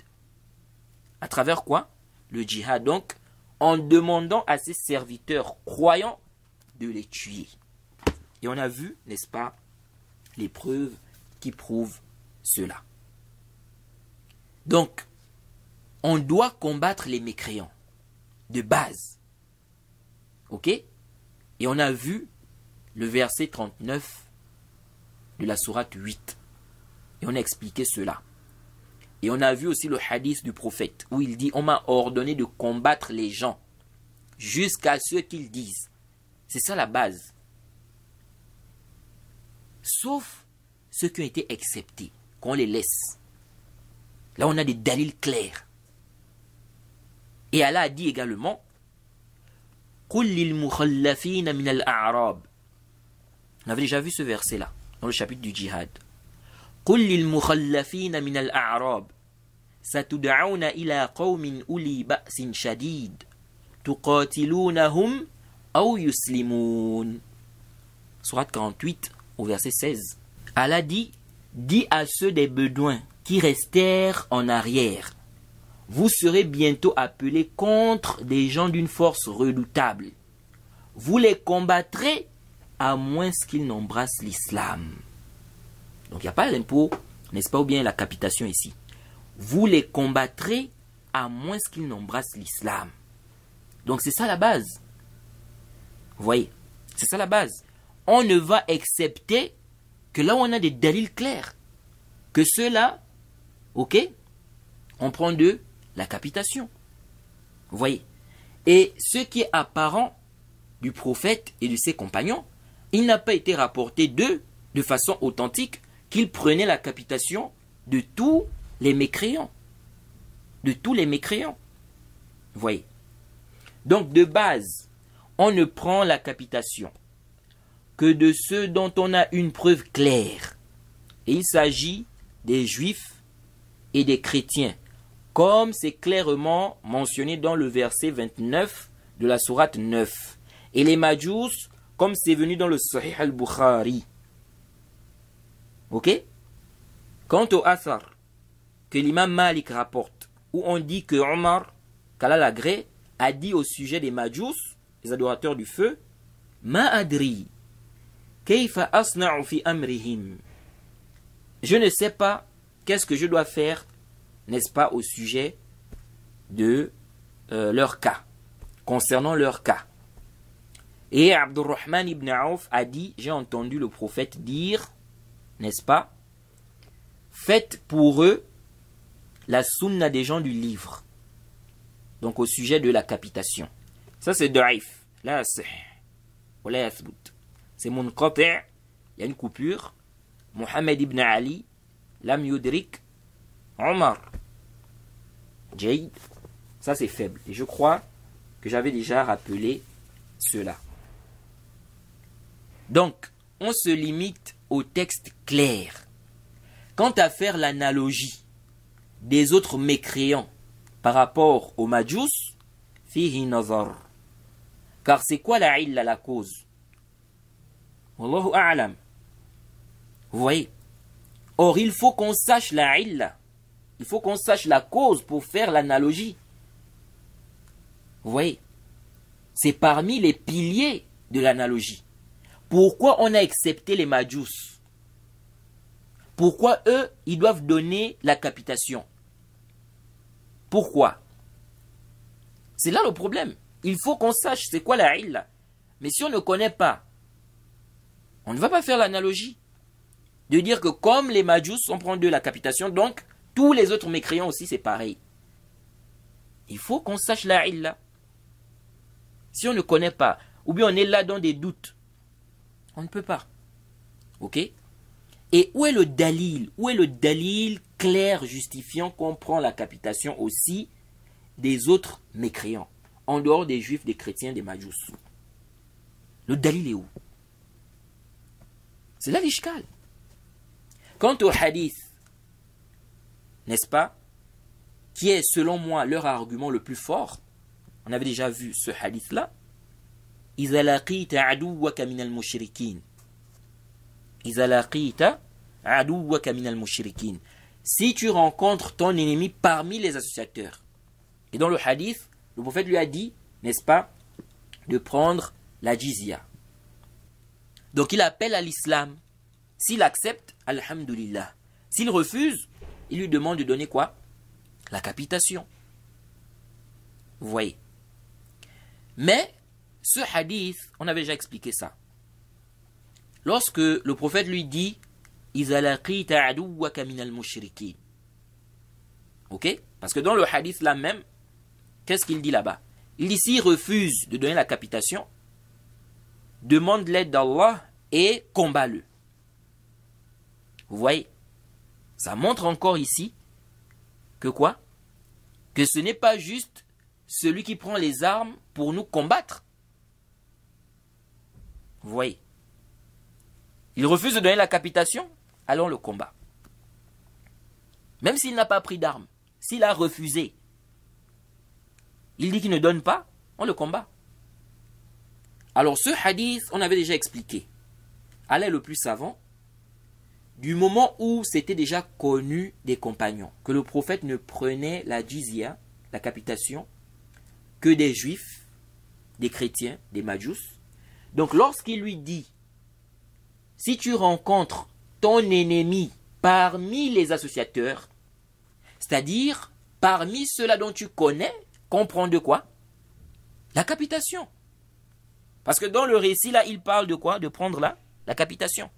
À travers quoi? Le djihad. Donc, en demandant à ses serviteurs croyants de les tuer. Et on a vu, n'est-ce pas, les preuves qui prouvent cela. Donc, on doit combattre les mécréants de base. Ok? Et on a vu le verset 39 de la sourate 8. Et on a expliqué cela. Et on a vu aussi le hadith du prophète où il dit « On m'a ordonné de combattre les gens jusqu'à ce qu'ils disent. » C'est ça la base. Sauf ceux qui ont été acceptés, qu'on les laisse. Là, on a des dalils clairs. Et Allah a dit également قُلْ لِلْمُخَلَّفِينَ مِنَ الْأَعْرَابِ. On avait déjà vu ce verset-là, dans le chapitre du djihad. قُلْ لِلْمُخَلَّفِينَ مِنَ الْأَعْرَابِ سَتُدْعَوْنَ إِلَىٰ قَوْمٍ أُولِي بَأْسٍ شَدِيدٍ تُقَاتِلُونَهُمْ أَوْ يُسْلِمُونَ. Sourate 48, au verset 16. Allah dit, dis à ceux des Bédouins qui restèrent en arrière, vous serez bientôt appelés contre des gens d'une force redoutable. Vous les combattrez à moins qu'ils n'embrassent l'islam. Donc il n'y a pas l'impôt, n'est-ce pas, ou bien la capitation ici. Vous les combattrez à moins qu'ils n'embrassent l'islam. Donc c'est ça la base. Vous voyez, c'est ça la base. On ne va accepter que là où on a des dalils clairs. Que ceux-là, ok, on prend d'eux la capitation. Vous voyez. Et ce qui est apparent du prophète et de ses compagnons, il n'a pas été rapporté d'eux de façon authentique qu'ils prenaient la capitation de tous les mécréants. De tous les mécréants. Vous voyez. Donc de base, on ne prend la capitation que de ceux dont on a une preuve claire. Et il s'agit des juifs et des chrétiens, comme c'est clairement mentionné dans le verset 29 de la sourate 9. Et les Majous, comme c'est venu dans le Sahih al-Bukhari. Ok? Quant au Athar, que l'imam Malik rapporte, où on dit que Omar, qu'Allah l'agrée, a dit au sujet des Majous, les adorateurs du feu, Ma adri, kayfa asna'u fi amrihim. Je ne sais pas qu'est-ce que je dois faire, n'est-ce pas, au sujet de leur cas, concernant leur cas. Et Abdurrahman ibn Auf a dit, j'ai entendu le prophète dire, n'est-ce pas, faites pour eux la sunna des gens du livre. Donc au sujet de la capitation. Ça c'est da'if. Là c'est c'est munqati', il y a une coupure. Mohammed ibn Ali, lam yudrik Omar. Jayd, ça c'est faible. Et je crois que j'avais déjà rappelé cela. Donc, on se limite au texte clair. Quant à faire l'analogie des autres mécréants par rapport aux Majous, fihi nazar. Car c'est quoi la illa, la cause? Wallahu a'lam. Vous voyez? Or, il faut qu'on sache la illa. Il faut qu'on sache la cause pour faire l'analogie. Vous voyez? C'est parmi les piliers de l'analogie. Pourquoi on a accepté les Majous? Pourquoi eux, ils doivent donner la capitation? Pourquoi? C'est là le problème. Il faut qu'on sache c'est quoi la illa. Mais si on ne connaît pas, on ne va pas faire l'analogie. De dire que comme les Majous, on prend de la capitation, donc tous les autres mécréants aussi, c'est pareil. Il faut qu'on sache la illa. Si on ne connaît pas, ou bien on est là dans des doutes, on ne peut pas. Ok? Et où est le dalil? Où est le dalil clair justifiant qu'on prend la capitation aussi des autres mécréants, en dehors des juifs, des chrétiens, des Majous? Le dalil est où? C'est là l'ishkal. Quant au hadith, n'est-ce pas, qui est selon moi leur argument le plus fort, on avait déjà vu ce hadith-là. إِذَا لَقِيتَ عَدُوَّكَ مِنَ الْمُشْرِكِينَ إِذَا لَقِيتَ عَدُوَّكَ مِنَ الْمُشْرِكِينَ. Si tu rencontres ton ennemi parmi les associateurs. Et dans le hadith, le prophète lui a dit, n'est-ce pas, de prendre la jizya. Donc il appelle à l'islam. S'il accepte, alhamdulillah. S'il refuse, il lui demande de donner quoi? La capitation. Vous voyez. Mais ce hadith, on avait déjà expliqué ça. Lorsque le prophète lui dit إِذَا لَقِيتَ عَدُوَّكَ مِنَ الْمُشْرِكِينَ. Ok? Parce que dans le hadith là même, qu'est-ce qu'il dit là-bas? Il dit s'il refuse de donner la capitation, demande l'aide d'Allah et combat-le. Vous voyez? Ça montre encore ici que quoi? Que ce n'est pas juste celui qui prend les armes pour nous combattre. Vous voyez? Il refuse de donner la capitation, allons le combat. Même s'il n'a pas pris d'armes, s'il a refusé, il dit qu'il ne donne pas, on le combat. Alors ce hadith, on avait déjà expliqué. Allah est le plus savant. Du moment où c'était déjà connu des compagnons, que le prophète ne prenait la jizya, la capitation, que des juifs, des chrétiens, des Majous. Donc lorsqu'il lui dit, si tu rencontres ton ennemi parmi les associateurs, c'est-à-dire parmi ceux-là dont tu connais, comprends de quoi? La capitation. Parce que dans le récit là, il parle de quoi? De prendre la capitation.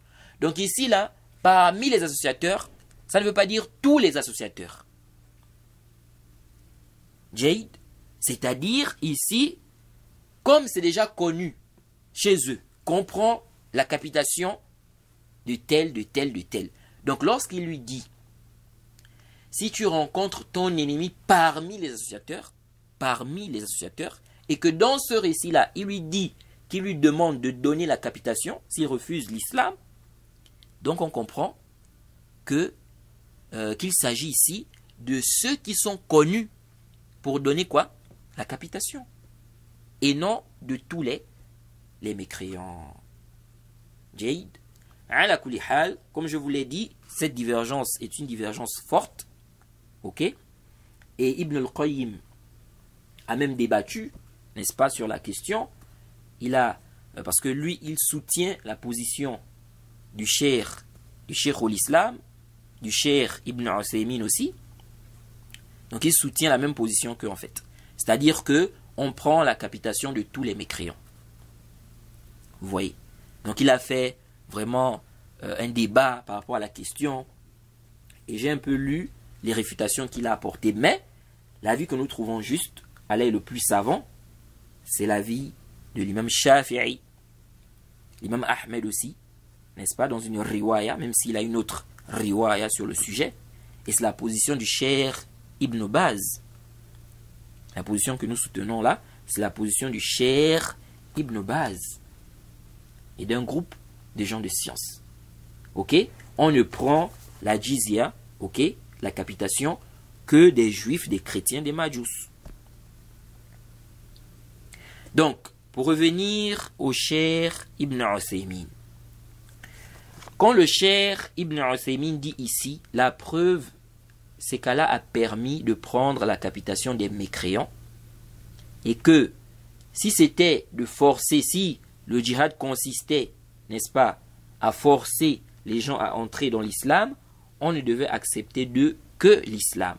Donc ici là, parmi les associateurs, ça ne veut pas dire tous les associateurs. Jade, c'est-à-dire ici, comme c'est déjà connu chez eux, qu'on prend la capitation de tel, de tel, de tel. Donc lorsqu'il lui dit, si tu rencontres ton ennemi parmi les associateurs, et que dans ce récit-là, il lui dit qu'il lui demande de donner la capitation, s'il refuse l'islam, donc on comprend que qu'il s'agit ici de ceux qui sont connus pour donner quoi? La capitation. Et non de tous les mécréants. Jade. Ala kulli hal, comme je vous l'ai dit, cette divergence est une divergence forte. Ok? Et Ibn al-Qayyim a même débattu, n'est-ce pas, sur la question. Il a, parce que lui, il soutient la position du cheikh al-Islam, du cheikh Ibn Uthaymin aussi. Donc il soutient la même position qu'eux en fait. C'est-à-dire que on prend la capitation de tous les mécréants. Vous voyez. Donc il a fait vraiment un débat par rapport à la question. Et j'ai un peu lu les réfutations qu'il a apportées. Mais l'avis que nous trouvons juste, Allah est le plus savant, c'est l'avis de l'imam Shafi'i, l'imam Ahmed aussi, n'est-ce pas, dans une riwaya, même s'il a une autre riwaya sur le sujet. Et c'est la position du cheikh Ibn Baz. La position que nous soutenons là, c'est la position du cheikh Ibn Baz et d'un groupe de gens de science. Ok? On ne prend la jizya, ok, la capitation, que des juifs, des chrétiens, des majous. Donc, pour revenir au cher Ibn Uthaymin. Quand le cher Ibn Uthaymin dit ici, la preuve, c'est qu'Allah a permis de prendre la capitation des mécréants, et que si c'était de forcer, si le djihad consistait, n'est-ce pas, à forcer les gens à entrer dans l'islam, on ne devait accepter d'eux que l'islam.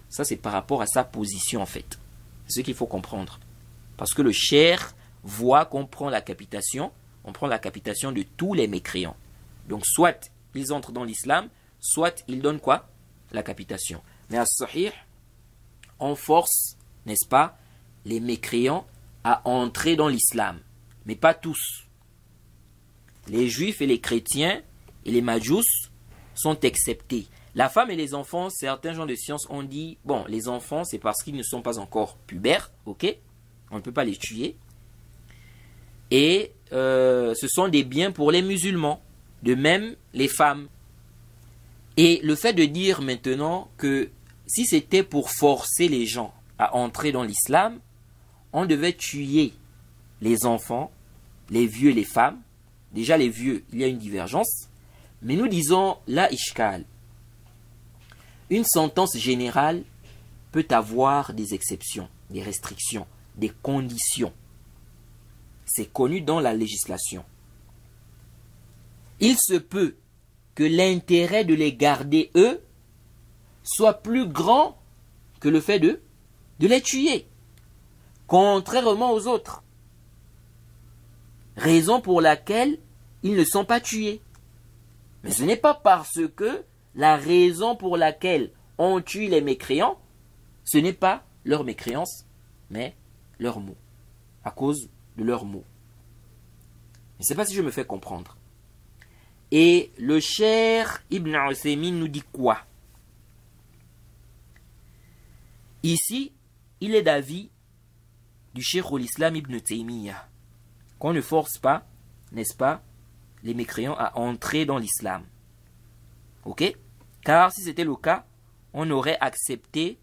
Ça, c'est par rapport à sa position, en fait. C'est ce qu'il faut comprendre. Parce que le cher voit qu'on prend la capitation, on prend la capitation de tous les mécréants. Donc, soit ils entrent dans l'islam, soit ils donnent quoi? La capitation. Mais à Sahih, on force, n'est-ce pas, les mécréants à entrer dans l'islam. Mais pas tous. Les juifs et les chrétiens et les majous sont exceptés. La femme et les enfants, certains gens de science ont dit, bon, les enfants, c'est parce qu'ils ne sont pas encore pubères, ok? On ne peut pas les tuer. Et ce sont des biens pour les musulmans. De même, les femmes. Et le fait de dire maintenant que si c'était pour forcer les gens à entrer dans l'islam, on devait tuer les enfants, les vieux et les femmes. Déjà les vieux, il y a une divergence. Mais nous disons la ishkal. Une sentence générale peut avoir des exceptions, des restrictions, des conditions. C'est connu dans la législation. Il se peut que l'intérêt de les garder, eux, soit plus grand que le fait de les tuer, contrairement aux autres. Raison pour laquelle ils ne sont pas tués. Mais ce n'est pas parce que la raison pour laquelle on tue les mécréants, ce n'est pas leur mécréance, mais leurs mots, à cause de leurs mots. Je ne sais pas si je me fais comprendre. Et le cher Ibn Uthaymin nous dit quoi? Ici, il est d'avis du Cheikh l'Islam Ibn Taymiyyah qu'on ne force pas, n'est-ce pas, les mécréants à entrer dans l'islam. Ok? Car si c'était le cas, on aurait accepté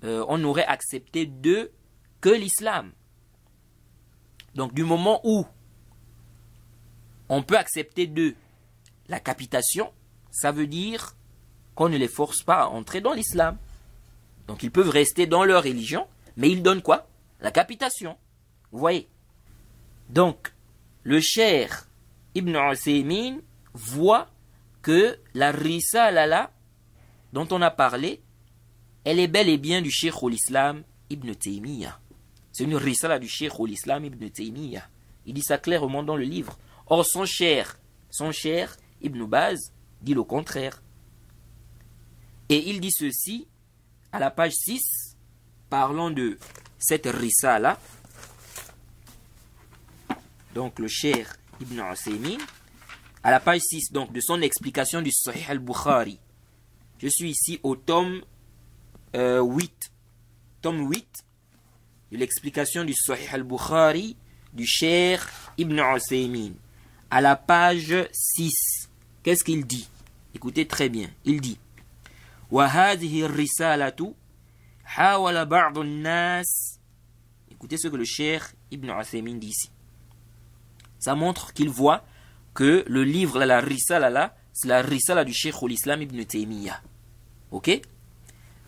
d'eux que l'islam. Donc du moment où on peut accepter d'eux la capitation, ça veut dire qu'on ne les force pas à entrer dans l'islam. Donc ils peuvent rester dans leur religion, mais ils donnent quoi? La capitation. Vous voyez? Donc, le cher Ibn Uthaymin voit que la risala là, dont on a parlé, elle est bel et bien du Cheikh l'Islam Ibn Taymiyyah. C'est une risala du Cheikh l'Islam Ibn Taymiyyah. Il dit ça clairement dans le livre. Or, son cher Ibn Baz dit le contraire. Et il dit ceci à la page 6, parlant de cette risala. Donc le cher Ibn Uthaymin, à la page 6 donc, de son explication du Sahih al-Bukhari. Je suis ici au tome 8. Tome 8 de l'explication du Sahih al-Bukhari du cher Ibn Uthaymin. À la page 6, qu'est-ce qu'il dit? Écoutez très bien. Il dit وَهَذِهِ الرِّسَالَةُ حَاوَلَ بَعْضُ النَّاسِ. Écoutez ce que le cher Ibn Uthaymin dit ici. Ça montre qu'il voit que le livre, la risala là, c'est la risala du Cheikh l'Islam Ibn Taymiyyah. Ok?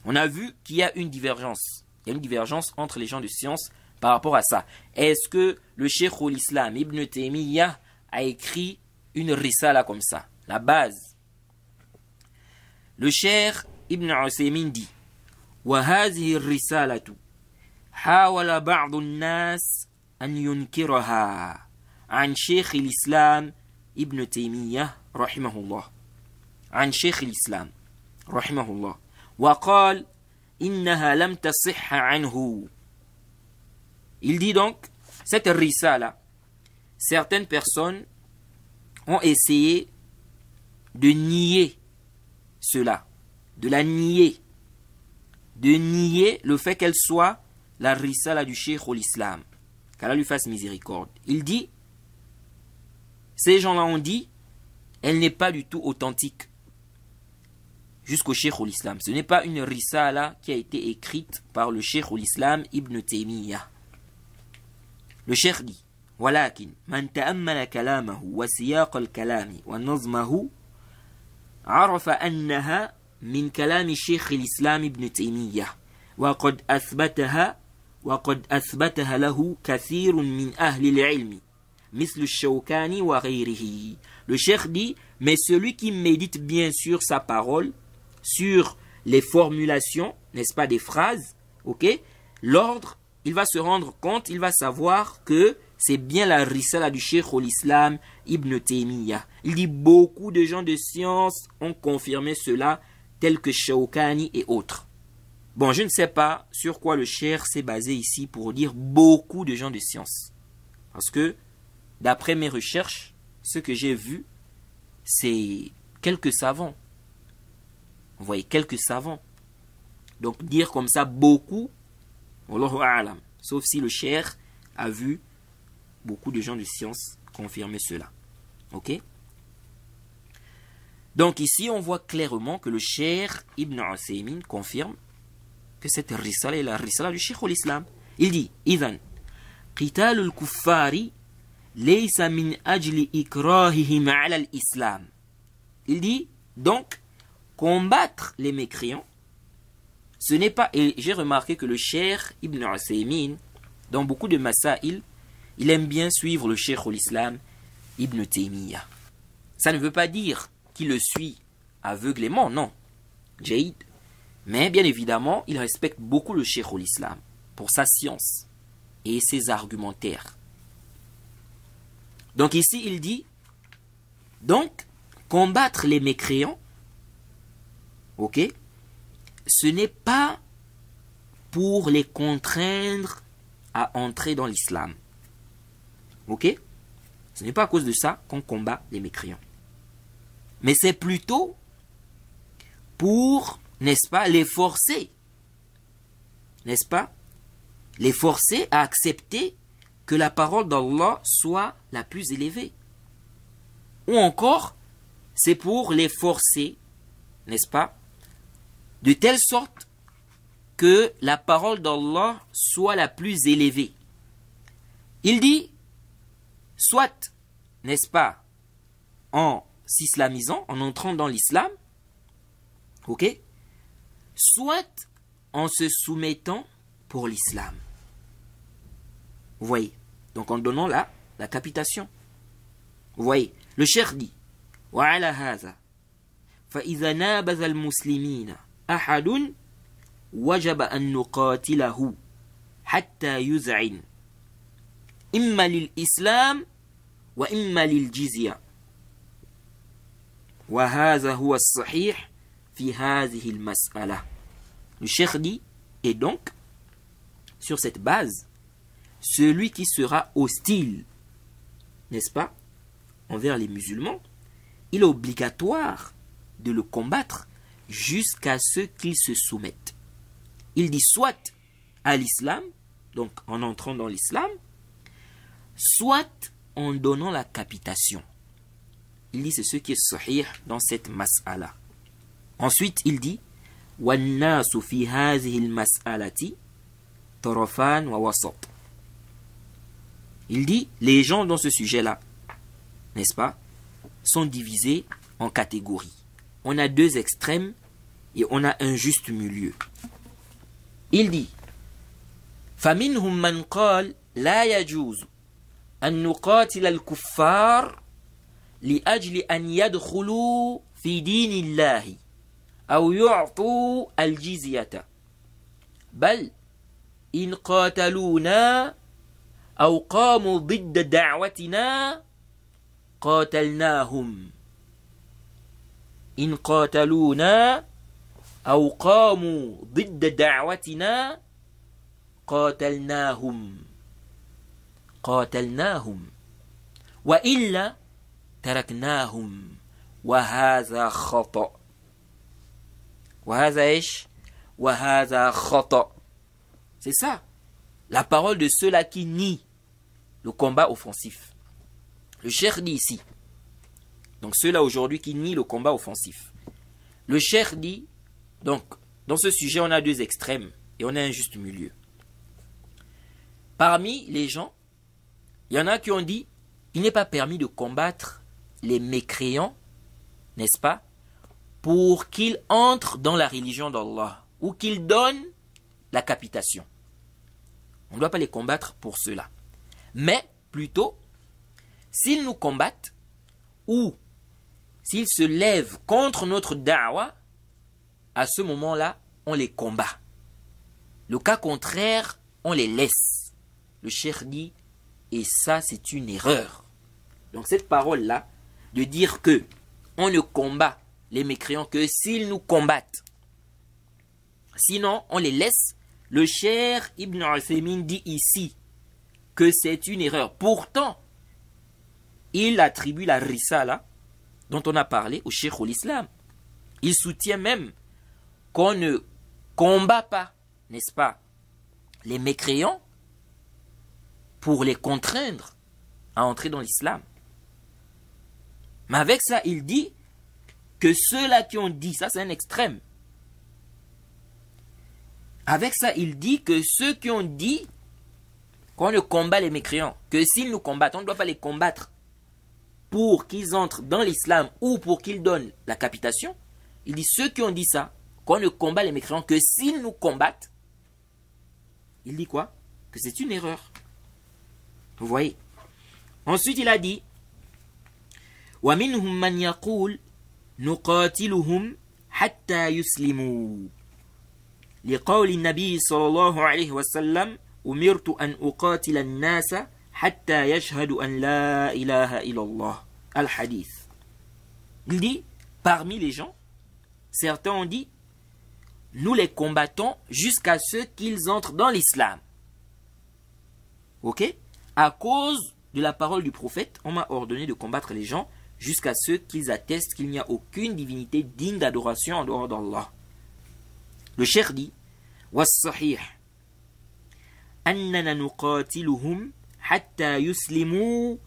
On a vu qu'il y a une divergence. Il y a une divergence entre les gens de science par rapport à ça. Est-ce que le Cheikh l'Islam Ibn Taymiyyah a écrit une risala comme ça? La base. Le Cheikh Ibn Uthaymin dit وَهَذِهِ الرِّسَالَةُ حَاوَلَ بَعْضُ النَّاسِ أَنْ يُنْكِرَهَا عن شيخ الإسلام ابن تيمية رحمه الله عن شيخ الإسلام رحمه الله وقال إنها لم تصح عنه. Il dit donc, cette risala, certaines personnes ont essayé de nier cela, de la nier, de nier le fait qu'elle soit la risala du Cheikh l'Islam. qu'Allah lui fasse miséricorde. Il dit, ces gens-là ont dit, elle n'est pas du tout authentique. Jusqu'au Cheikh al-Islam. Ce n'est pas une risala qui a été écrite par le Cheikh al-Islam Ibn Taymiyyah. Le Cheikh dit, ولكن من تأمل كلامه وسياق الكلام ونظمه عرف أنها من كلام الشيخ الإسلام ابن تيمية وقد أثبتها له كثير من أهل العلم مثل الشوكاني وغيره. Le Cheikh dit, mais celui qui médite bien sur sa parole, sur les formulations, n'est-ce pas, des phrases, ok, l'ordre, il va se rendre compte, il va savoir que c'est bien la risala du Cheikh al-Islam Ibn Taymiyyah. Il dit beaucoup de gens de science ont confirmé cela, tels que Shawkani et autres. Bon, je ne sais pas sur quoi le Cheikh s'est basé ici pour dire beaucoup de gens de science. Parce que, d'après mes recherches, ce que j'ai vu, c'est quelques savants. Vous voyez, quelques savants. Donc, dire comme ça beaucoup, Wallahu a'lam. Sauf si le Cheikh a vu beaucoup de gens de science confirmer cela. Ok? Donc ici, on voit clairement que le Cheikh Ibn Uthaymin confirme que cette risala est la risala du Cheikh al-Islam. Il dit, إذن قتال الكفار ليس من أجل إكراههم على الإسلام. Il dit, donc, combattre les mécréants, ce n'est pas, et j'ai remarqué que le Cheikh Ibn Uthaymin, dans beaucoup de masaïl, il aime bien suivre le Cheikh al-Islam Ibn Taymiyyah. Ça ne veut pas dire qu'il le suit aveuglément, non. Jaïd. Mais bien évidemment, il respecte beaucoup le Cheikh al-Islam pour sa science et ses argumentaires. Donc ici, il dit, donc, combattre les mécréants, ok, ce n'est pas pour les contraindre à entrer dans l'islam. Ok? Ce n'est pas à cause de ça qu'on combat les mécréants. Mais c'est plutôt pour, n'est-ce pas, les forcer. N'est-ce pas? Les forcer à accepter que la parole d'Allah soit la plus élevée. Ou encore, c'est pour les forcer, n'est-ce pas, de telle sorte que la parole d'Allah soit la plus élevée. Il dit, soit, n'est-ce pas, en s'islamisant, en entrant dans l'islam, ok, soit en se soumettant pour l'islam. Vous voyez, donc en donnant la capitation. Vous voyez, le cheikh dit, وعلى هذا فإذا نابذ المسلمين أحد وجب أن نقاتله حتى يذعن إما للإسلام وإما للجزية وهذا هو الصحيح في هذه المسألة. Le cheikh dit, et donc, sur cette base, celui qui sera hostile, n'est-ce pas, envers les musulmans, il est obligatoire de le combattre jusqu'à ce qu'ils se soumettent. Il dit soit à l'islam, donc en entrant dans l'islam, soit en donnant la capitation. Il dit c'est ce qui est sahih dans cette mas'ala. Ensuite, il dit وَالنَّاسُ فِي هَذِهِ الْمَسْأَلَةِ طَرَفَانْ وَوَسَطٍ. Il dit les gens dans ce sujet-là, n'est-ce pas, sont divisés en catégories. On a deux extrêmes et on a un juste milieu. Il dit فَمِنْهُمْ مَنْ قَالَ لَا يَجُوزُ أَنْ نُقَاتِلَ الْكُفَّارِ لِأَجْلِ أَنْ يَدْخُلُوا فِي دِينِ اللَّهِ أو يعطوا الجزية بل إن قاتلونا أو قاموا ضد دعوتنا قاتلناهم إن قاتلونا أو قاموا ضد دعوتنا قاتلناهم وإلا تركناهم وهذا خطأ. C'est ça, la parole de ceux-là qui nient le combat offensif. Le cheikh dit ici, donc ceux-là aujourd'hui qui nient le combat offensif. Le cheikh dit, donc, dans ce sujet, on a deux extrêmes et on a un juste milieu. Parmi les gens, il y en a qui ont dit, il n'est pas permis de combattre les mécréants, n'est-ce pas, pour qu'ils entrent dans la religion d'Allah ou qu'ils donnent la capitation. On ne doit pas les combattre pour cela. Mais, plutôt, s'ils nous combattent ou s'ils se lèvent contre notre da'wa, à ce moment-là, on les combat. Le cas contraire, on les laisse. Le cheikh dit, et ça c'est une erreur. Donc cette parole-là, de dire que on ne combat les mécréants que s'ils nous combattent. Sinon, on les laisse. Le cheikh Ibn Uthaymin dit ici que c'est une erreur. Pourtant, il attribue la risala dont on a parlé au cheikh l'Islam. Il soutient même qu'on ne combat pas, n'est-ce pas, les mécréants pour les contraindre à entrer dans l'islam. Mais avec ça, il dit que ceux-là qui ont dit, ça c'est un extrême. Avec ça, il dit que ceux qui ont dit qu'on ne combat les mécréants, que s'ils nous combattent, on ne doit pas les combattre pour qu'ils entrent dans l'islam ou pour qu'ils donnent la capitation. Il dit ceux qui ont dit ça, qu'on ne combat les mécréants que s'ils nous combattent, il dit quoi? Que c'est une erreur. Vous voyez? Ensuite, il a dit وَمِنْهُمْ مَنْ يَقُولُ نُقَاتِلُهُمْ حَتَّى يُسْلِمُوا لقول النبي صلى الله عليه وسلم أمرت أن أقاتل الناس حتى يشهدوا أن لا إله إلا الله. Al-Hadith. Il dit, parmi les gens, certains ont dit, nous les combattons jusqu'à ce qu'ils entrent dans l'islam. Ok? À cause de la parole du prophète, on m'a ordonné de combattre les gens jusqu'à ce qu'ils attestent qu'il n'y a aucune divinité digne d'adoration en dehors d'Allah. Le cheikh dit, وَالصَّحِيحِ أَنَّنَا نُقَاتِلُهُمْ حَتَّى يُسْلِمُوا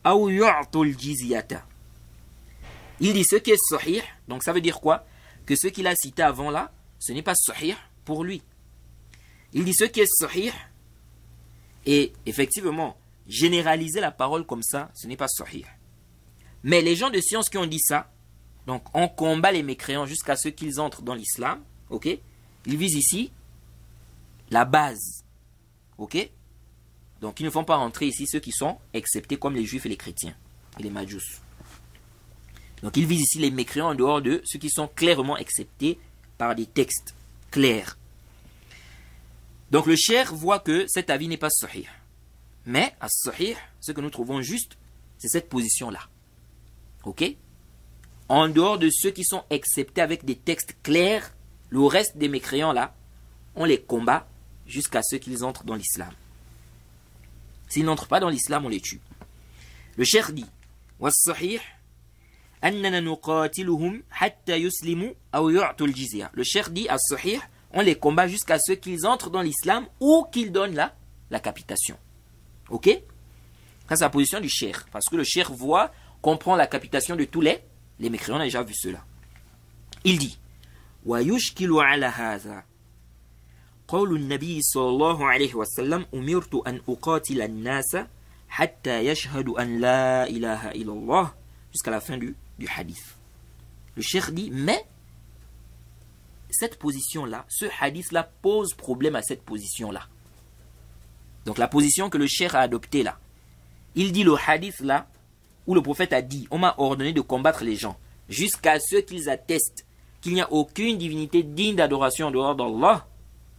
أَوْ يُعْطُوا الْجِزْيَةَ. Il dit ce qui est sahih, donc ça veut dire quoi? Que ce qu'il a cité avant là, ce n'est pas sahih pour lui. Il dit ce qui est sahih, et effectivement, généraliser la parole comme ça, ce n'est pas sahih. Mais les gens de science qui ont dit ça, donc on combat les mécréants jusqu'à ce qu'ils entrent dans l'islam, ok? Ils visent ici la base, ok? Donc ils ne font pas rentrer ici ceux qui sont acceptés comme les juifs et les chrétiens, et les majus. Donc ils visent ici les mécréants en dehors de ceux qui sont clairement acceptés par des textes clairs. Donc le cheikh voit que cet avis n'est pas sahih. Mais, à sahih, ce que nous trouvons juste, c'est cette position-là. Ok? En dehors de ceux qui sont acceptés avec des textes clairs, le reste des mécréants là, on les combat jusqu'à ce qu'ils entrent dans l'islam. S'ils n'entrent pas dans l'islam, on les tue. Le cheikh dit, وَالصَّحِيحِ أَنَّنَا نُقَاتِلُهُمْ حَتَّى يُسْلِمُوا أَوْ يُعْطُوا الْجِزْيَةَ. Le cheikh dit, as-sahih, on les combat jusqu'à ce qu'ils entrent dans l'islam ou qu'ils donnent la capitation. Ok? Ça, c'est la position du cheikh. Parce que le cheikh voit, comprend la capitation de tous les mécréants. On a déjà vu cela. Il dit, وَيُشْكِلُ عَلَى هَذَا قول النبي صلى الله عليه وسلم أمرت أن أقاتل الناس حتى يشهدوا أن لا إله إلا الله jusqu'à la fin du hadith. Le cheikh dit, mais cette position-là, ce hadith-là pose problème à cette position-là. Donc la position que le cheikh a adoptée là, il dit le hadith-là, où le prophète a dit, on m'a ordonné de combattre les gens, jusqu'à ce qu'ils attestent qu'il n'y a aucune divinité digne d'adoration en dehors d'Allah,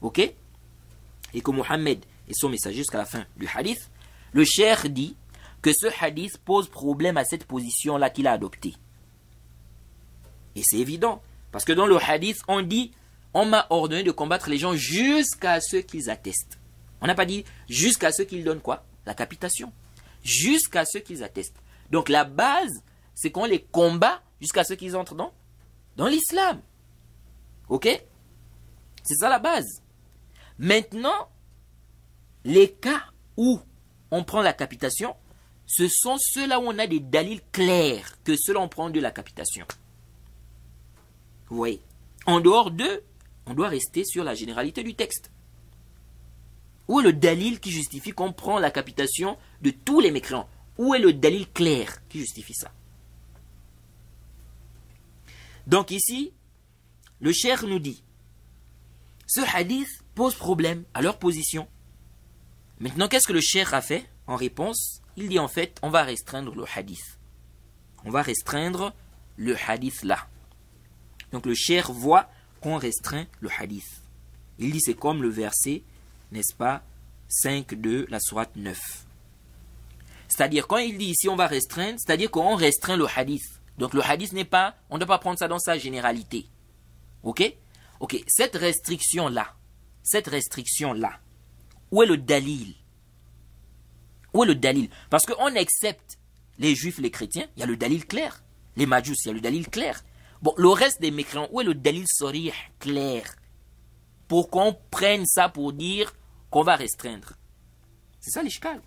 ok? Et que Mohammed est son messager jusqu'à la fin du hadith. Le cheikh dit que ce hadith pose problème à cette position-là qu'il a adoptée. Et c'est évident, parce que dans le hadith, on dit, on m'a ordonné de combattre les gens jusqu'à ce qu'ils attestent. On n'a pas dit jusqu'à ce qu'ils donnent quoi? La capitation. Jusqu'à ce qu'ils attestent. Donc la base, c'est qu'on les combat jusqu'à ce qu'ils entrent dans l'islam. Ok? C'est ça la base. Maintenant, les cas où on prend la capitation, ce sont ceux-là où on a des dalils clairs que ceux-là on prend de la capitation. Vous voyez. En dehors d'eux, on doit rester sur la généralité du texte. Où est le dalil qui justifie qu'on prend la capitation de tous les mécréants? Où est le dalil clair qui justifie ça? Donc ici, le cheikh nous dit, ce hadith pose problème à leur position. Maintenant, qu'est-ce que le cheikh a fait en réponse? Il dit en fait, on va restreindre le hadith. On va restreindre le hadith là. Donc le cheikh voit qu'on restreint le hadith. Il dit c'est comme le verset, n'est-ce pas, 5 de la sourate 9. C'est-à-dire, quand il dit ici on va restreindre, c'est-à-dire qu'on restreint le hadith. Donc le hadith n'est pas, on ne doit pas prendre ça dans sa généralité. Ok? Ok, cette restriction-là, où est le dalil? Où est le dalil? Parce qu'on accepte les juifs, les chrétiens, il y a le dalil clair. Les majus, il y a le dalil clair. Bon, le reste des mécréants, où est le dalil sarih clair? Pour qu'on prenne ça pour dire qu'on va restreindre. C'est ça l'ishkal.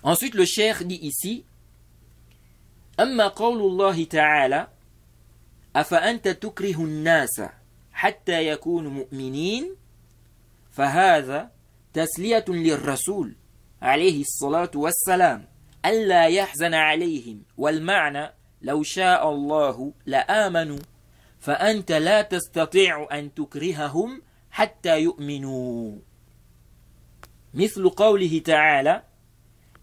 Ensuite, le cheikh dit ici, أما قول الله تعالى أفأنت تكره الناس حتى يكونوا مؤمنين فهذا تسلية للرسول عليه الصلاة والسلام ألا يحزن عليهم والمعنى لو شاء الله لآمنوا فأنت لا تستطيع أن تكرههم حتى يؤمنوا مثل قوله تعالى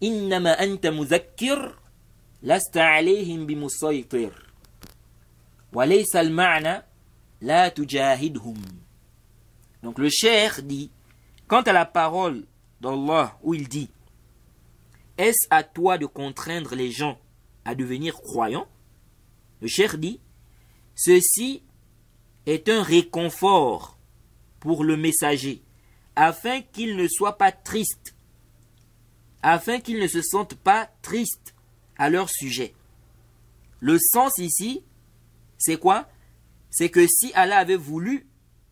إنما أنت مذكر لست عليهم بمسيطر وليس المعنى لا تجاهدهم. Donc le cheikh dit, quant à la parole d'Allah où il dit, est-ce à toi de contraindre les gens à devenir croyants? Le cheikh dit, ceci est un réconfort pour le messager, afin qu'il ne soit pas triste, afin qu'il ne se sente pas triste à leur sujet. Le sens ici, c'est quoi? C'est que si Allah avait voulu,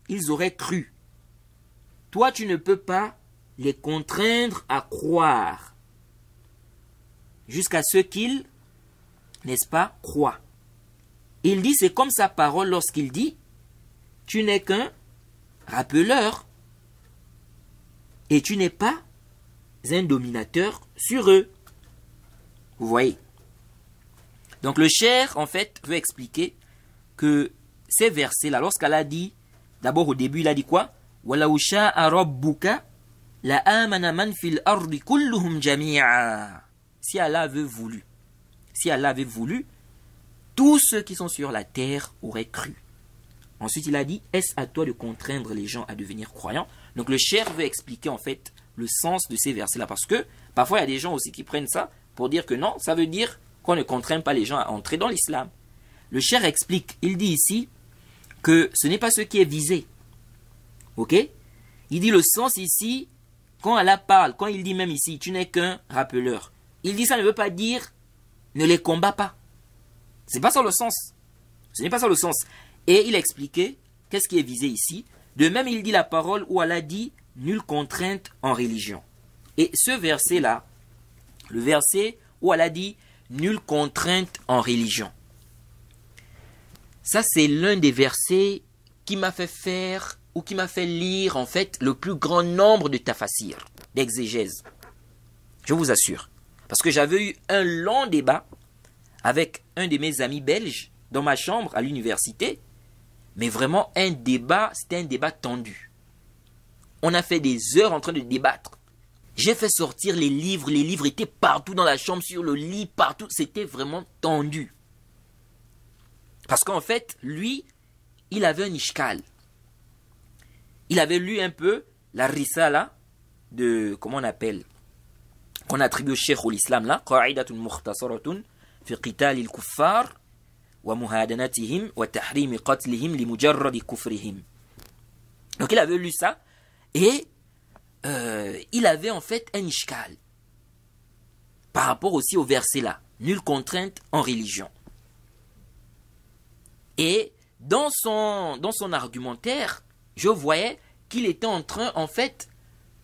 ils auraient cru. Toi, tu ne peux pas les contraindre à croire jusqu'à ce qu'ils, n'est-ce pas, croient. Il dit, c'est comme sa parole lorsqu'il dit, tu n'es qu'un rappeleur et tu n'es pas un dominateur sur eux. Vous voyez. Donc le cheikh, en fait, veut expliquer que ces versets-là, lorsqu'Allah dit, d'abord au début, il a dit quoi? وَلَوْ شَاءَ رَبُّكَ لَآمَنَ مَنْ فِي الْأَرْضِ كُلُّهُمْ جَمِيعًا. Si Allah avait voulu, tous ceux qui sont sur la terre auraient cru. Ensuite, il a dit, est-ce à toi de contraindre les gens à devenir croyants? Donc le cheikh veut expliquer en fait le sens de ces versets-là, parce que parfois il y a des gens aussi qui prennent ça pour dire que non, ça veut dire qu'on ne contraint pas les gens à entrer dans l'islam. Le cheikh explique, il dit ici que ce n'est pas ce qui est visé. Ok? Il dit le sens ici, quand Allah parle, quand il dit même ici, tu n'es qu'un rappeleur, il dit ça ne veut pas dire ne les combats pas. C'est pas ça le sens. Ce n'est pas ça le sens. Et il a expliqué qu'est-ce qui est visé ici. De même, il dit la parole où Allah dit nulle contrainte en religion. Et ce verset-là, le verset où Allah dit nulle contrainte en religion, ça c'est l'un des versets qui m'a fait faire ou qui m'a fait lire en fait le plus grand nombre de tafasirs, d'exégèses. Je vous assure. Parce que j'avais eu un long débat avec un de mes amis belges dans ma chambre à l'université. Mais vraiment un débat, c'était un débat tendu. On a fait des heures en train de débattre. J'ai fait sortir les livres étaient partout dans la chambre, sur le lit, partout. C'était vraiment tendu. Parce qu'en fait, lui, il avait un ishkal. Il avait lu un peu la risala de, comment on appelle, qu'on attribue au cheikh ou l'islam là, qa'idatun mukhtasaratun fi qital al-kuffar wa muhadanatihim wa tahrim qatlihim li mujarrad kufrihim. Donc il avait lu ça et il avait en fait un ishkal par rapport aussi au verset là, nulle contrainte en religion. Et dans son argumentaire, je voyais qu'il était en train, en fait,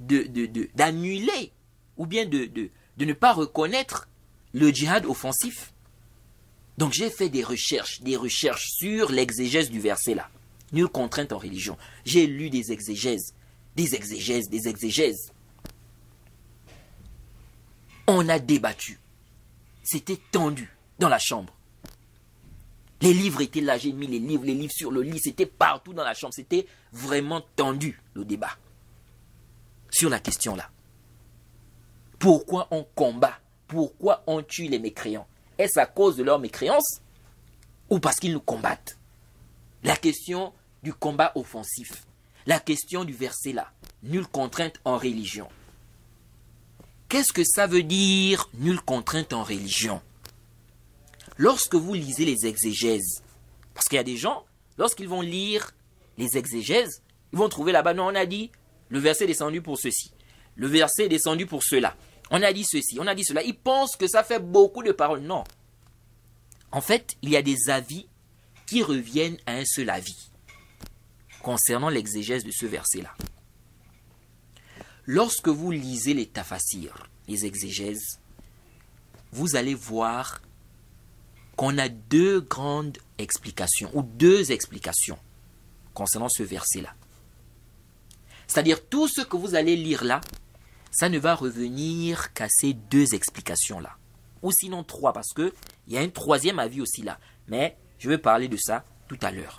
d'annuler ou bien de ne pas reconnaître le djihad offensif. Donc j'ai fait des recherches sur l'exégèse du verset là. Nulle contrainte en religion. J'ai lu des exégèses. On a débattu. C'était tendu dans la chambre. Les livres étaient là, j'ai mis les livres sur le lit, c'était partout dans la chambre. C'était vraiment tendu, le débat. Sur la question là. Pourquoi on combat? Pourquoi on tue les mécréants? Est-ce à cause de leur mécréance? Ou parce qu'ils nous combattent? La question du combat offensif. La question du verset là. Nulle contrainte en religion. Qu'est-ce que ça veut dire, nulle contrainte en religion? Lorsque vous lisez les exégèses, parce qu'il y a des gens, lorsqu'ils vont lire les exégèses, ils vont trouver là-bas, non, on a dit, le verset est descendu pour ceci, le verset est descendu pour cela, on a dit ceci, on a dit cela. Ils pensent que ça fait beaucoup de paroles. Non. En fait, il y a des avis qui reviennent à un seul avis concernant l'exégèse de ce verset-là. Lorsque vous lisez les tafasirs, les exégèses, vous allez voir qu'on a deux grandes explications, ou deux explications concernant ce verset-là. C'est-à-dire, tout ce que vous allez lire là, ça ne va revenir qu'à ces deux explications-là. Ou sinon trois, parce qu'il y a un troisième avis aussi là. Mais je vais parler de ça tout à l'heure.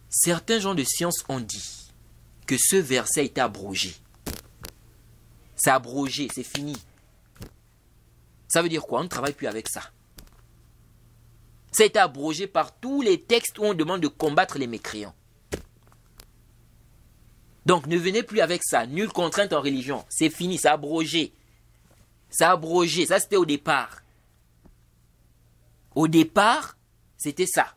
Certains gens de science ont dit que ce verset a été abrogé. C'est abrogé, c'est fini. Ça veut dire quoi? On ne travaille plus avec ça. Ça a été abrogé par tous les textes où on demande de combattre les mécréants. Donc ne venez plus avec ça. Nulle contrainte en religion. C'est fini, c'est abrogé. C'est abrogé. Ça c'était au départ. Au départ, c'était ça.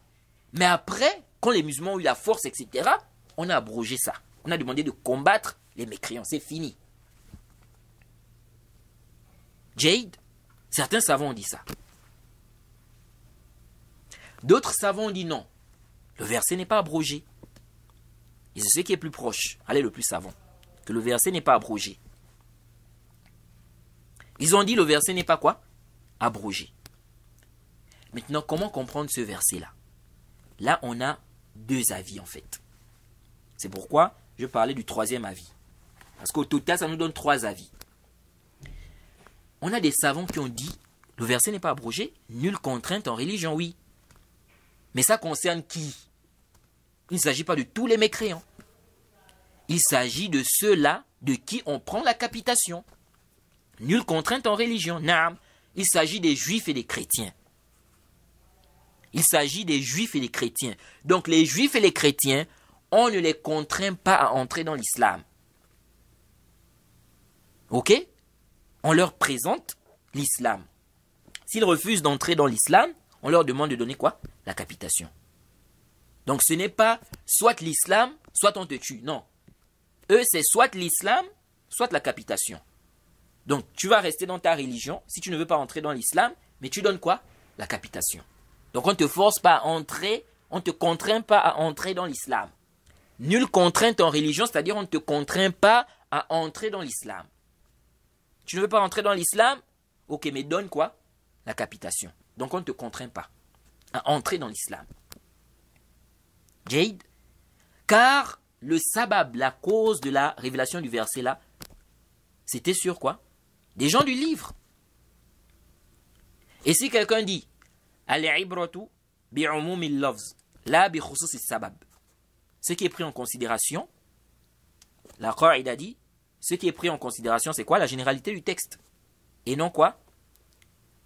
Mais après, quand les musulmans ont eu la force, etc., on a abrogé ça. On a demandé de combattre les mécréants. C'est fini. Jade, certains savants ont dit ça. D'autres savants ont dit non. Le verset n'est pas abrogé. Et c'est ce qui est plus proche. Allez, le plus savant. Que le verset n'est pas abrogé. Ils ont dit le verset n'est pas quoi? Abrogé. Maintenant, comment comprendre ce verset-là? Là, on a deux avis en fait. C'est pourquoi je parlais du troisième avis. Parce qu'au total, ça nous donne trois avis. On a des savants qui ont dit le verset n'est pas abrogé, nulle contrainte en religion, oui. Mais ça concerne qui? Il ne s'agit pas de tous les mécréants. Il s'agit de ceux-là de qui on prend la capitation. Nulle contrainte en religion. Naam. Il s'agit des juifs et des chrétiens. Il s'agit des juifs et des chrétiens. Donc les juifs et les chrétiens, on ne les contraint pas à entrer dans l'islam. Ok? On leur présente l'islam. S'ils refusent d'entrer dans l'islam, on leur demande de donner quoi? La capitation. Donc ce n'est pas soit l'islam, soit on te tue. Non. Eux, c'est soit l'islam, soit la capitation. Donc tu vas rester dans ta religion si tu ne veux pas entrer dans l'islam, mais tu donnes quoi? La capitation. Donc on ne te force pas à entrer, on ne te contraint pas à entrer dans l'islam. Nulle contrainte en religion, c'est-à-dire on ne te contraint pas à entrer dans l'islam. Tu ne veux pas entrer dans l'islam? Ok, mais donne quoi? La capitation. Donc on ne te contraint pas à entrer dans l'islam. Jade? Car le sabab, la cause de la révélation du verset là, c'était sur quoi? Des gens du livre. Et si quelqu'un dit al-ibratu bi'umumi al-lafz la bi khusus al-sabab, ce qui est pris en considération, la qaïda dit, ce qui est pris en considération, c'est quoi? La généralité du texte. Et non quoi?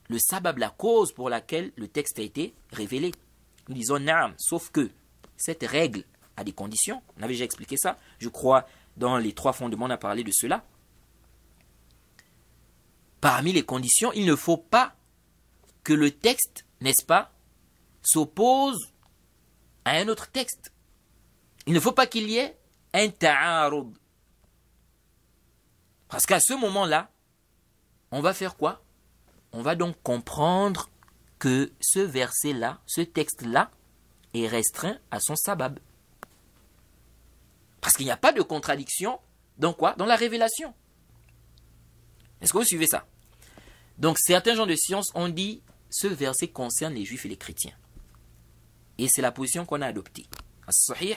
Le sabab, la cause pour laquelle le texte a été révélé. Nous disons naam, sauf que cette règle a des conditions. On avait déjà expliqué ça. Je crois, dans les trois fondements, on a parlé de cela. Parmi les conditions, il ne faut pas que le texte, n'est-ce pas, s'oppose à un autre texte. Il ne faut pas qu'il y ait un ta'arud. Parce qu'à ce moment-là, on va faire quoi? On va donc comprendre que ce verset-là, ce texte-là, est restreint à son sabab. Parce qu'il n'y a pas de contradiction dans quoi? Dans la révélation. Est-ce que vous suivez ça? Donc certains gens de science ont dit ce verset concerne les juifs et les chrétiens. Et c'est la position qu'on a adoptée. As-Sahih,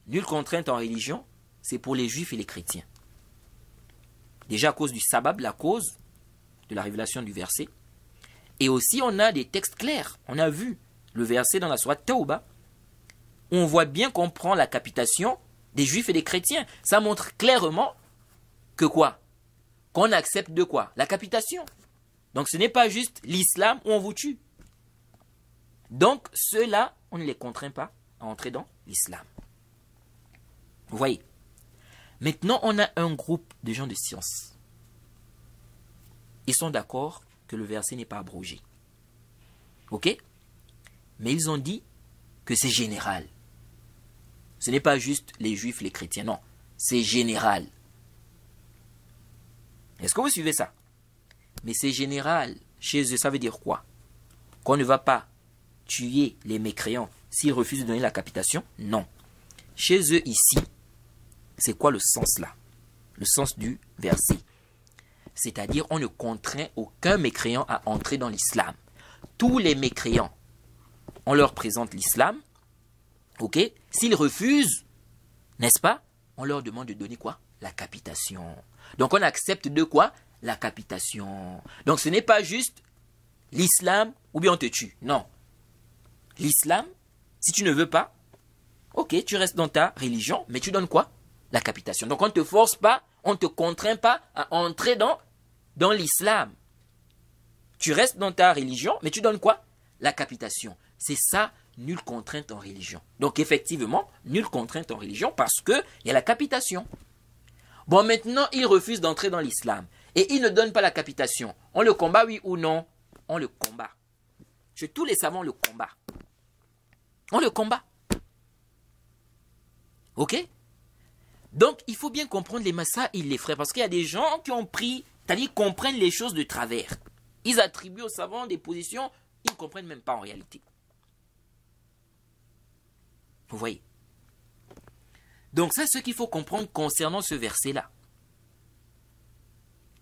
nulle contrainte en religion, c'est pour les juifs et les chrétiens. Déjà à cause du sabab, la cause de la révélation du verset. Et aussi on a des textes clairs. On a vu le verset dans la sourate Tawbah, où on voit bien qu'on prend la capitation des juifs et des chrétiens. Ça montre clairement que quoi? Qu'on accepte de quoi? La capitation. Donc ce n'est pas juste l'islam où on vous tue. Donc ceux-là, on ne les contraint pas à entrer dans l'islam. Vous voyez? Maintenant, on a un groupe de gens de science. Ils sont d'accord que le verset n'est pas abrogé. Ok? Mais ils ont dit que c'est général. Ce n'est pas juste les juifs, les chrétiens, non. C'est général. Est-ce que vous suivez ça? Mais c'est général. Chez eux, ça veut dire quoi? Qu'on ne va pas tuer les mécréants s'ils refusent de donner la capitation? Non. Chez eux, ici, c'est quoi le sens là? Le sens du verset. C'est-à-dire, on ne contraint aucun mécréant à entrer dans l'islam. Tous les mécréants, on leur présente l'islam. Ok? S'ils refusent, n'est-ce pas? On leur demande de donner quoi? La capitation. Donc on accepte de quoi? La capitation. Donc ce n'est pas juste l'islam ou bien on te tue. Non. L'islam, si tu ne veux pas, ok, tu restes dans ta religion, mais tu donnes quoi? La capitation. Donc on ne te force pas, on ne te contraint pas à entrer dans l'islam. Tu restes dans ta religion, mais tu donnes quoi? La capitation. C'est ça, nulle contrainte en religion. Donc effectivement, nulle contrainte en religion parce qu'il y a la capitation. Bon, maintenant, il refuse d'entrer dans l'islam et il ne donne pas la capitation. On le combat, oui ou non? On le combat. Chez tous les savants, on le combat. On le combat. Ok? Donc, il faut bien comprendre les masaïl, les frères, parce qu'il y a des gens qui ont pris, c'est-à-dire comprennent les choses de travers. Ils attribuent aux savants des positions, ils ne comprennent même pas en réalité. Vous voyez? Donc ça, c'est ce qu'il faut comprendre concernant ce verset-là.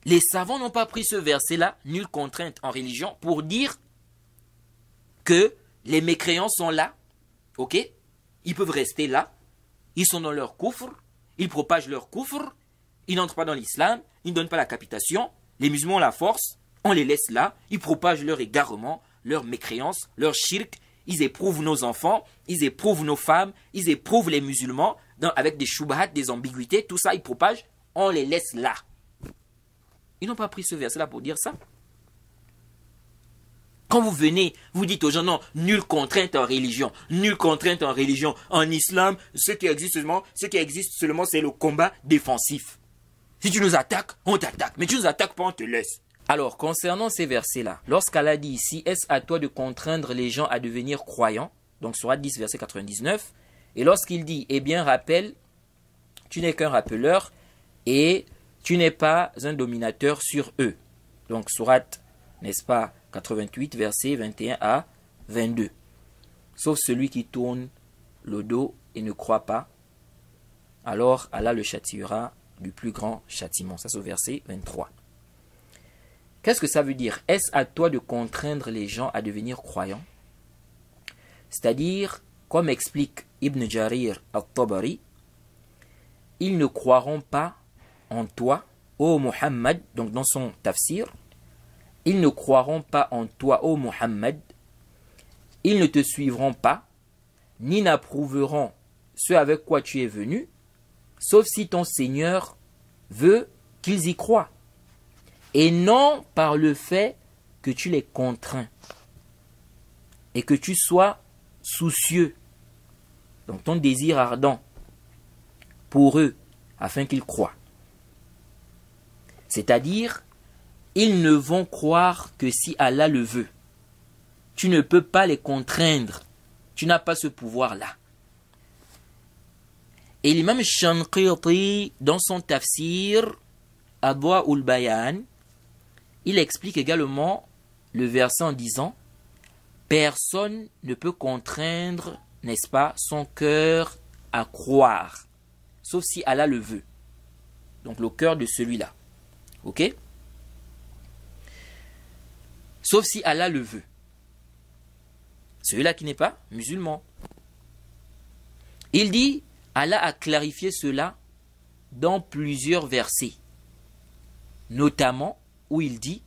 Les savants n'ont pas pris ce verset-là, nulle contrainte en religion, pour dire que les mécréants sont là, ok? Ils peuvent rester là, ils sont dans leur coufre, ils propagent leur coufre, ils n'entrent pas dans l'islam, ils ne donnent pas la capitation, les musulmans ont la force, on les laisse là, ils propagent leur égarement, leur mécréance, leur shirk, ils éprouvent nos enfants, ils éprouvent nos femmes, ils éprouvent les musulmans, avec des shubhat, des ambiguïtés, tout ça ils propagent, on les laisse là. Ils n'ont pas pris ce verset-là pour dire ça. Quand vous venez, vous dites aux gens, non, nulle contrainte en religion, nulle contrainte en religion. En islam, ce qui existe seulement, c'est le combat défensif. Si tu nous attaques, on t'attaque. Mais tu nous attaques pas, on te laisse. Alors, concernant ces versets-là, lorsqu'Allah dit ici, est-ce à toi de contraindre les gens à devenir croyants? Donc, Sourate 10, verset 99. Et lorsqu'il dit, eh bien, rappelle, tu n'es qu'un rappeleur et tu n'es pas un dominateur sur eux. Donc, Sourate, n'est-ce pas, 88, versets 21 à 22. Sauf celui qui tourne le dos et ne croit pas, alors Allah le châtiera du plus grand châtiment. Ça, c'est au verset 23. Qu'est-ce que ça veut dire? Est-ce à toi de contraindre les gens à devenir croyants? C'est-à-dire, comme explique Ibn Jarir al-Tabari, ils ne croiront pas en toi, ô Muhammad, donc dans son tafsir, ils ne croiront pas en toi, ô Muhammad, ils ne te suivront pas, ni n'approuveront ce avec quoi tu es venu, sauf si ton Seigneur veut qu'ils y croient, et non par le fait que tu les contrains, et que tu sois soucieux, donc ton désir ardent, pour eux, afin qu'ils croient. C'est-à-dire, ils ne vont croire que si Allah le veut. Tu ne peux pas les contraindre. Tu n'as pas ce pouvoir-là. Et l'imam Shanqiti, dans son tafsir, Adwa'ul Bayan, il explique également le verset en disant « Personne ne peut contraindre, n'est-ce pas, son cœur à croire, sauf si Allah le veut. » Donc le cœur de celui-là. Ok ? sauf si Allah le veut. Celui-là qui n'est pas musulman. Il dit, Allah a clarifié cela dans plusieurs versets, notamment où il dit,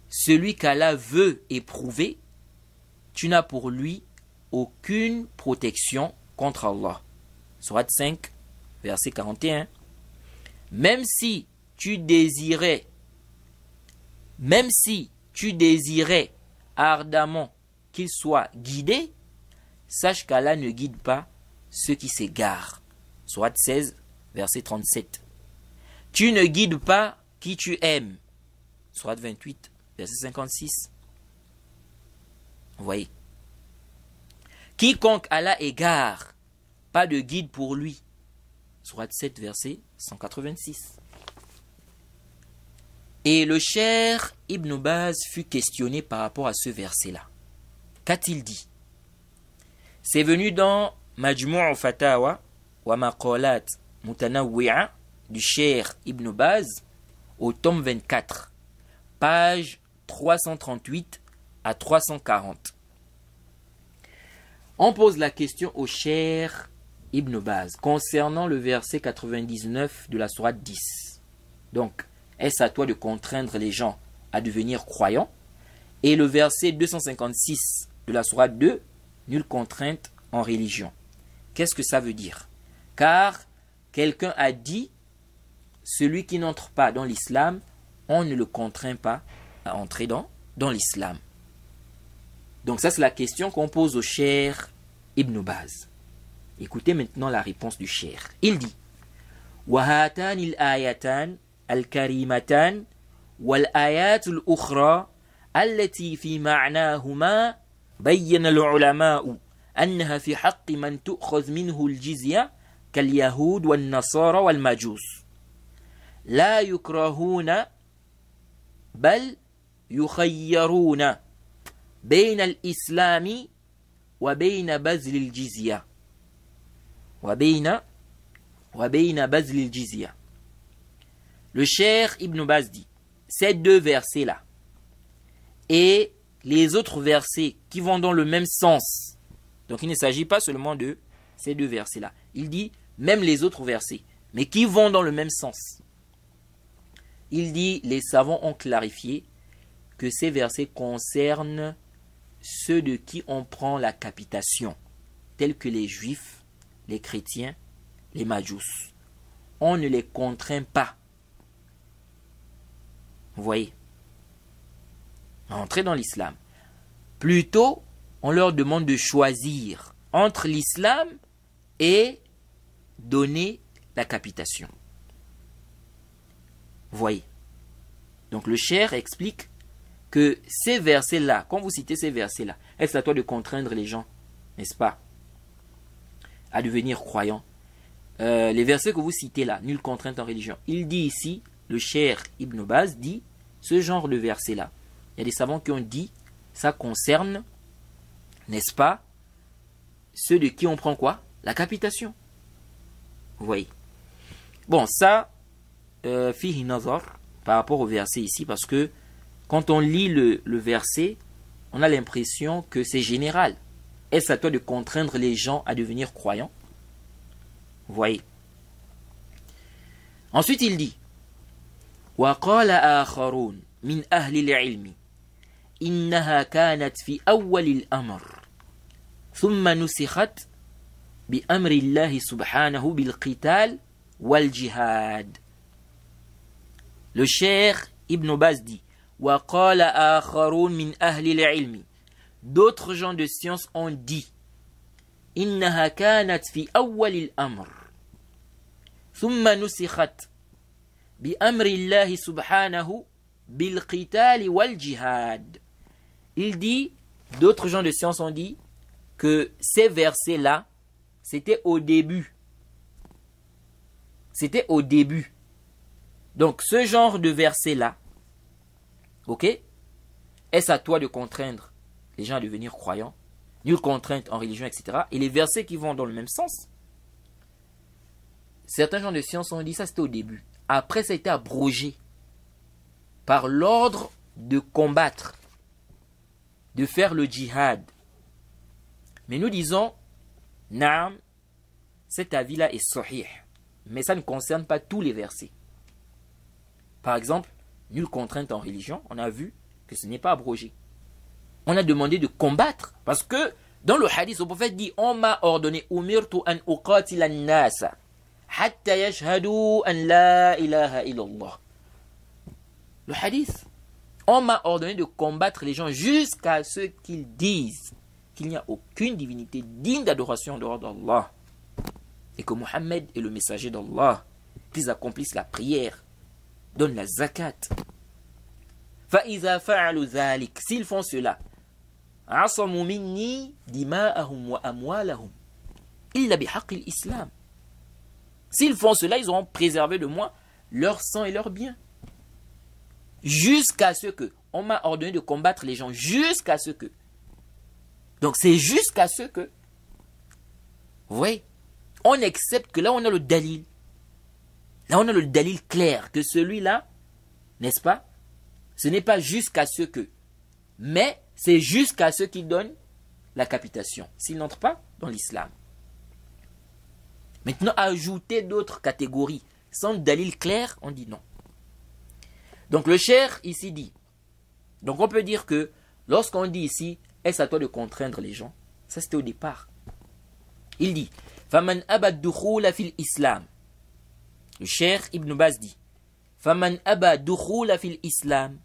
celui qu'Allah veut éprouver, tu n'as pour lui aucune protection contre Allah. Sourate 5, verset 41. Même si tu désirais ardemment qu'il soit guidé, sache qu'Allah ne guide pas ceux qui s'égarent. Sourate 16, verset 37. Tu ne guides pas qui tu aimes. Sourate 28, verset 56. Vous voyez. Quiconque Allah égare, pas de guide pour lui. Sourate 7, verset 186. Et le cher Ibn Baz fut questionné par rapport à ce verset-là. Qu'a-t-il dit? C'est venu dans Majmu' Fatawa wa Maqalat Mutanawwi'a du cher Ibn Baz au tome 24, page 338 à 340. On pose la question au cher Ibn Baz concernant le verset 99 de la sourate 10. Donc, est-ce à toi de contraindre les gens à devenir croyants? Et le verset 256 de la sourate 2, nulle contrainte en religion. Qu'est-ce que ça veut dire? Car quelqu'un a dit, celui qui n'entre pas dans l'islam, on ne le contraint pas à entrer dans l'islam. Donc ça c'est la question qu'on pose au cher Ibn Baz. Écoutez maintenant la réponse du cher. Il dit, وَهَاتَانِ الْآيَتَانِ الْكَرِيمَتَانِ وَالْآيَاتُ الْأُخْرَى التي في معناهما بين العلماء أنها في حق من تؤخذ منه الجزية كاليهود والنصارى والمجوس لا يكرهون بل يخيرون بين الإسلام وبين بذل الجزية وبين بذل الجزية. Le cher Ibn Baz dit, ces deux versets-là et les autres versets qui vont dans le même sens. Donc il ne s'agit pas seulement de ces deux versets-là. Il dit même les autres versets, mais qui vont dans le même sens. Il dit, les savants ont clarifié que ces versets concernent ceux de qui on prend la capitation, tels que les juifs, les chrétiens, les majous. On ne les contraint pas. Vous voyez, à entrer dans l'islam. Plutôt, on leur demande de choisir entre l'islam et donner la capitation. Vous voyez. Donc le cher explique que ces versets-là, quand vous citez ces versets-là, est-ce à toi de contraindre les gens, n'est-ce pas, à devenir croyants? Les versets que vous citez là, nulle contrainte en religion. Il dit ici, le cher Ibn Baz dit, ce genre de versets-là, il y a des savants qui ont dit, ça concerne, n'est-ce pas, ceux de qui on prend quoi? La capitation. Vous voyez. Bon, ça, fihi nazar, par rapport au verset ici, parce que quand on lit le verset, on a l'impression que c'est général. Est-ce à toi de contraindre les gens à devenir croyants? Vous voyez. Ensuite, il dit, وَقَالَ آخَرُونَ مِنْ أَهْلِ الْعِلْمِ إِنَّهَا كَانَتْ فِي أَوَّلِ الْأَمْرِ ثُمَّ نُسِخَتْ بِأَمْرِ اللَّهِ سُبْحَانَهُ بِالْقِتَالِ وَالْجِهَادِ. Le cher Ibn Baz dit, وَقَالَ آخَرُونَ مِنْ أَهْلِ الْعِلْمِ. D'autres gens de science ont dit, إِنَّهَا كَانَتْ فِي أَوَّلِ الْأَمْرِ ثُمَّ نُسِخَتْ بِأَمْرِ اللَّهِ سُبْحَانَهُ بِالْقِتَالِ وَالْجِهَادِ. Il dit, d'autres gens de science ont dit que ces versets-là, c'était au début. C'était au début. Donc, ce genre de verset-là, ok, est-ce à toi de contraindre les gens à devenir croyants? Nulle contrainte en religion, etc. Et les versets qui vont dans le même sens, certains gens de science ont dit ça, c'était au début. Après, ça a été abrogé par l'ordre de combattre, de faire le djihad. Mais nous disons, naam, cet avis-là est sahih, mais ça ne concerne pas tous les versets. Par exemple, nulle contrainte en religion, on a vu que ce n'est pas abrogé. On a demandé de combattre, parce que dans le hadith, le prophète dit, on m'a ordonné, umirtu an uqatila an-nasa, hatta yashhadu an la ilaha illallah. Le hadith, on m'a ordonné de combattre les gens jusqu'à ce qu'ils disent qu'il n'y a aucune divinité digne d'adoration en dehors d'Allah et que Mohammed est le messager d'Allah, qu'ils accomplissent la prière, donnent la zakat. فَإِذَا فَعَلُوا ذَلِكَ, s'ils font cela, عَصَمُوا مِنِّي دِمَاءَهُمْ وَأَمْوَالَهُمْ إِلَّا بِحَقِّ الْإِسْلَامِ. S'ils font cela, ils auront préservé de moi leur sang et leurs biens. Jusqu'à ce que, on m'a ordonné de combattre les gens, jusqu'à ce que. Donc c'est jusqu'à ce que, vous voyez, on accepte que là on a le dalil. Là on a le dalil clair, que celui-là, n'est-ce pas, ce n'est pas jusqu'à ce que, mais c'est jusqu'à ce qu'il donne la capitation, s'il n'entre pas dans l'islam. Maintenant, ajouter d'autres catégories sans dalil clair, on dit non. Donc le cheikh ici dit, donc on peut dire que lorsqu'on dit ici, est-ce à toi de contraindre les gens? Ça c'était au départ. Il dit, فَمَنْ أَبَى الدُّخُولَ فِي الْإِسْلَامِ. Le cheikh Ibn Baz dit, فَمَنْ أَبَى الدُّخُولَ فِي الْإِسْلَامِ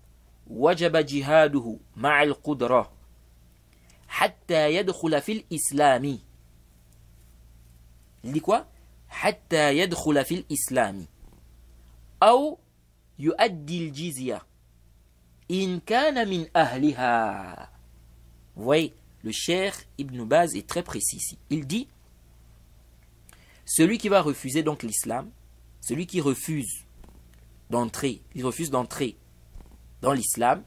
وَجَبَ جِهَادُهُ مَعَ الْقُدْرَةِ حَتَّى يَدْخُلَ فِي الْإِسْلَامِ. Il dit quoi? حَتَّى يَدْخُلَ فِي الْإِسْلَامِ أو يؤدي الجزية إن كان من أهلها. Vous voyez, le cheikh Ibn Baz est très précis ici. Il dit, celui qui va refuser donc l'islam, celui qui refuse d'entrer, il refuse d'entrer dans l'islam,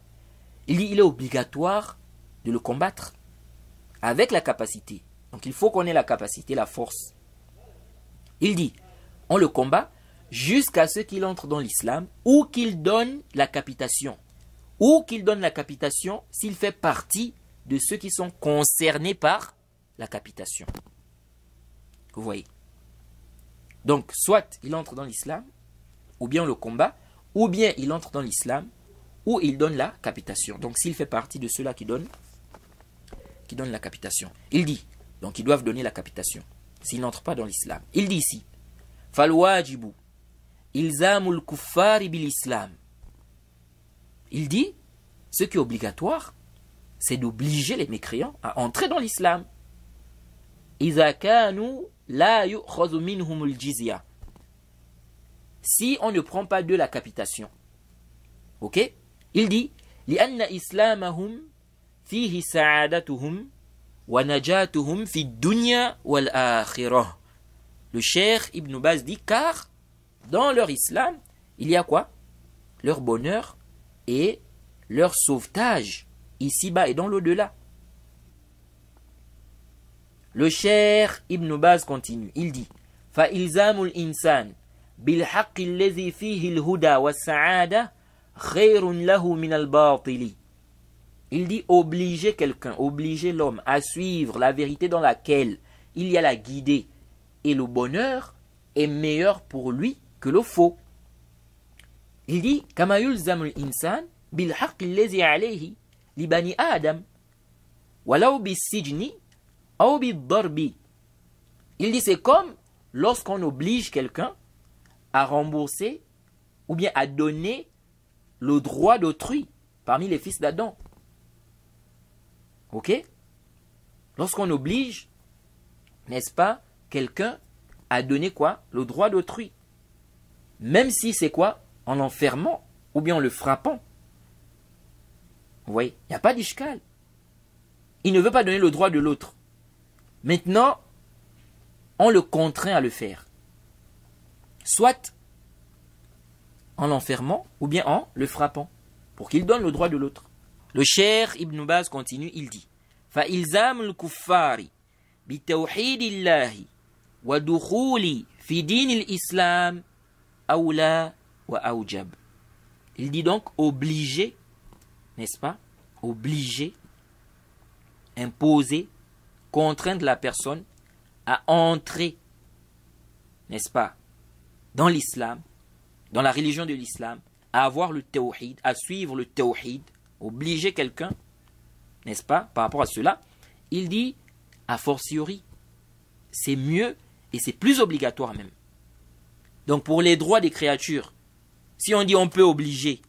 il dit, il est obligatoire de le combattre avec la capacité. Donc il faut qu'on ait la capacité, la force. Il dit, on le combat jusqu'à ce qu'il entre dans l'islam ou qu'il donne la capitation. Ou qu'il donne la capitation s'il fait partie de ceux qui sont concernés par la capitation. Vous voyez. Donc, soit il entre dans l'islam, ou bien on le combat, ou bien il entre dans l'islam, ou il donne la capitation. Donc, s'il fait partie de ceux-là qui donnent la capitation. Il dit, donc ils doivent donner la capitation, s'il n'entre pas dans l'islam. Il dit ici, فَالْوَاجِبُ إِلْزَامُ الْكُفَّارِ بِالْإِسْلَامِ. Il dit, ce qui est obligatoire, c'est d'obliger les mécréants à entrer dans l'islam. إِذَا كَانُوا لَا يُؤْخَذُ مِنْهُمُ الْجِزْيَةِ. Si on ne prend pas de la capitation. Ok? Il dit, لِأَنَّ إِسْلَامَهُمْ فِيهِ سَعَادَتُهُمْ وَنَجَاتُهُمْ فِي الدُّنْيَا وَالْآخِرَةِ. Le cheikh Ibn Baz dit, car dans leur islam, il y a quoi? Leur bonheur et leur sauvetage, ici-bas et dans l'au-delà. Le cheikh Ibn Baz continue, il dit, فَإِلْزَامُ الْإِنسَانِ بِالْحَقِّ الَّذِي فِيهِ الْهُدَى وَالسَّعَادَةِ خَيْرٌ لَهُ مِنَ الْبَاطِلِ. Il dit obliger quelqu'un, obliger l'homme à suivre la vérité dans laquelle il y a la guidée et le bonheur est meilleur pour lui que le faux. Il dit كما يلزم الإنسان بالحق الذي عليه لبني آدم ولو بالسجن أو بالضرب. Il dit c'est comme lorsqu'on oblige quelqu'un à rembourser ou bien à donner le droit d'autrui parmi les fils d'Adam. Ok? Lorsqu'on oblige, n'est-ce pas, quelqu'un à donner quoi? Le droit d'autrui. Même si c'est quoi? En l'enfermant ou bien en le frappant. Vous voyez? Il n'y a pas d'ishkal. Il ne veut pas donner le droit de l'autre. Maintenant, on le contraint à le faire. Soit en l'enfermant ou bien en le frappant. Pour qu'il donne le droit de l'autre. Le cheikh Ibn Baz continue, il dit فَإِلْزَامُ الْكُفَّارِ بِتَوْحِيدِ اللَّهِ وَدُخُولِ فِي دِينِ الْإِسْلَامِ أَوْلَى وَأَوْجَبْ. Il dit donc obliger n'est-ce pas, obliger, imposer, contraindre la personne à entrer, n'est-ce pas, dans l'islam, dans la religion de l'islam, à avoir le tawhid, à suivre le tawhid, obliger quelqu'un, n'est-ce pas, par rapport à cela, il dit, a fortiori, c'est mieux et c'est plus obligatoire même. Donc pour les droits des créatures, si on dit on peut obliger,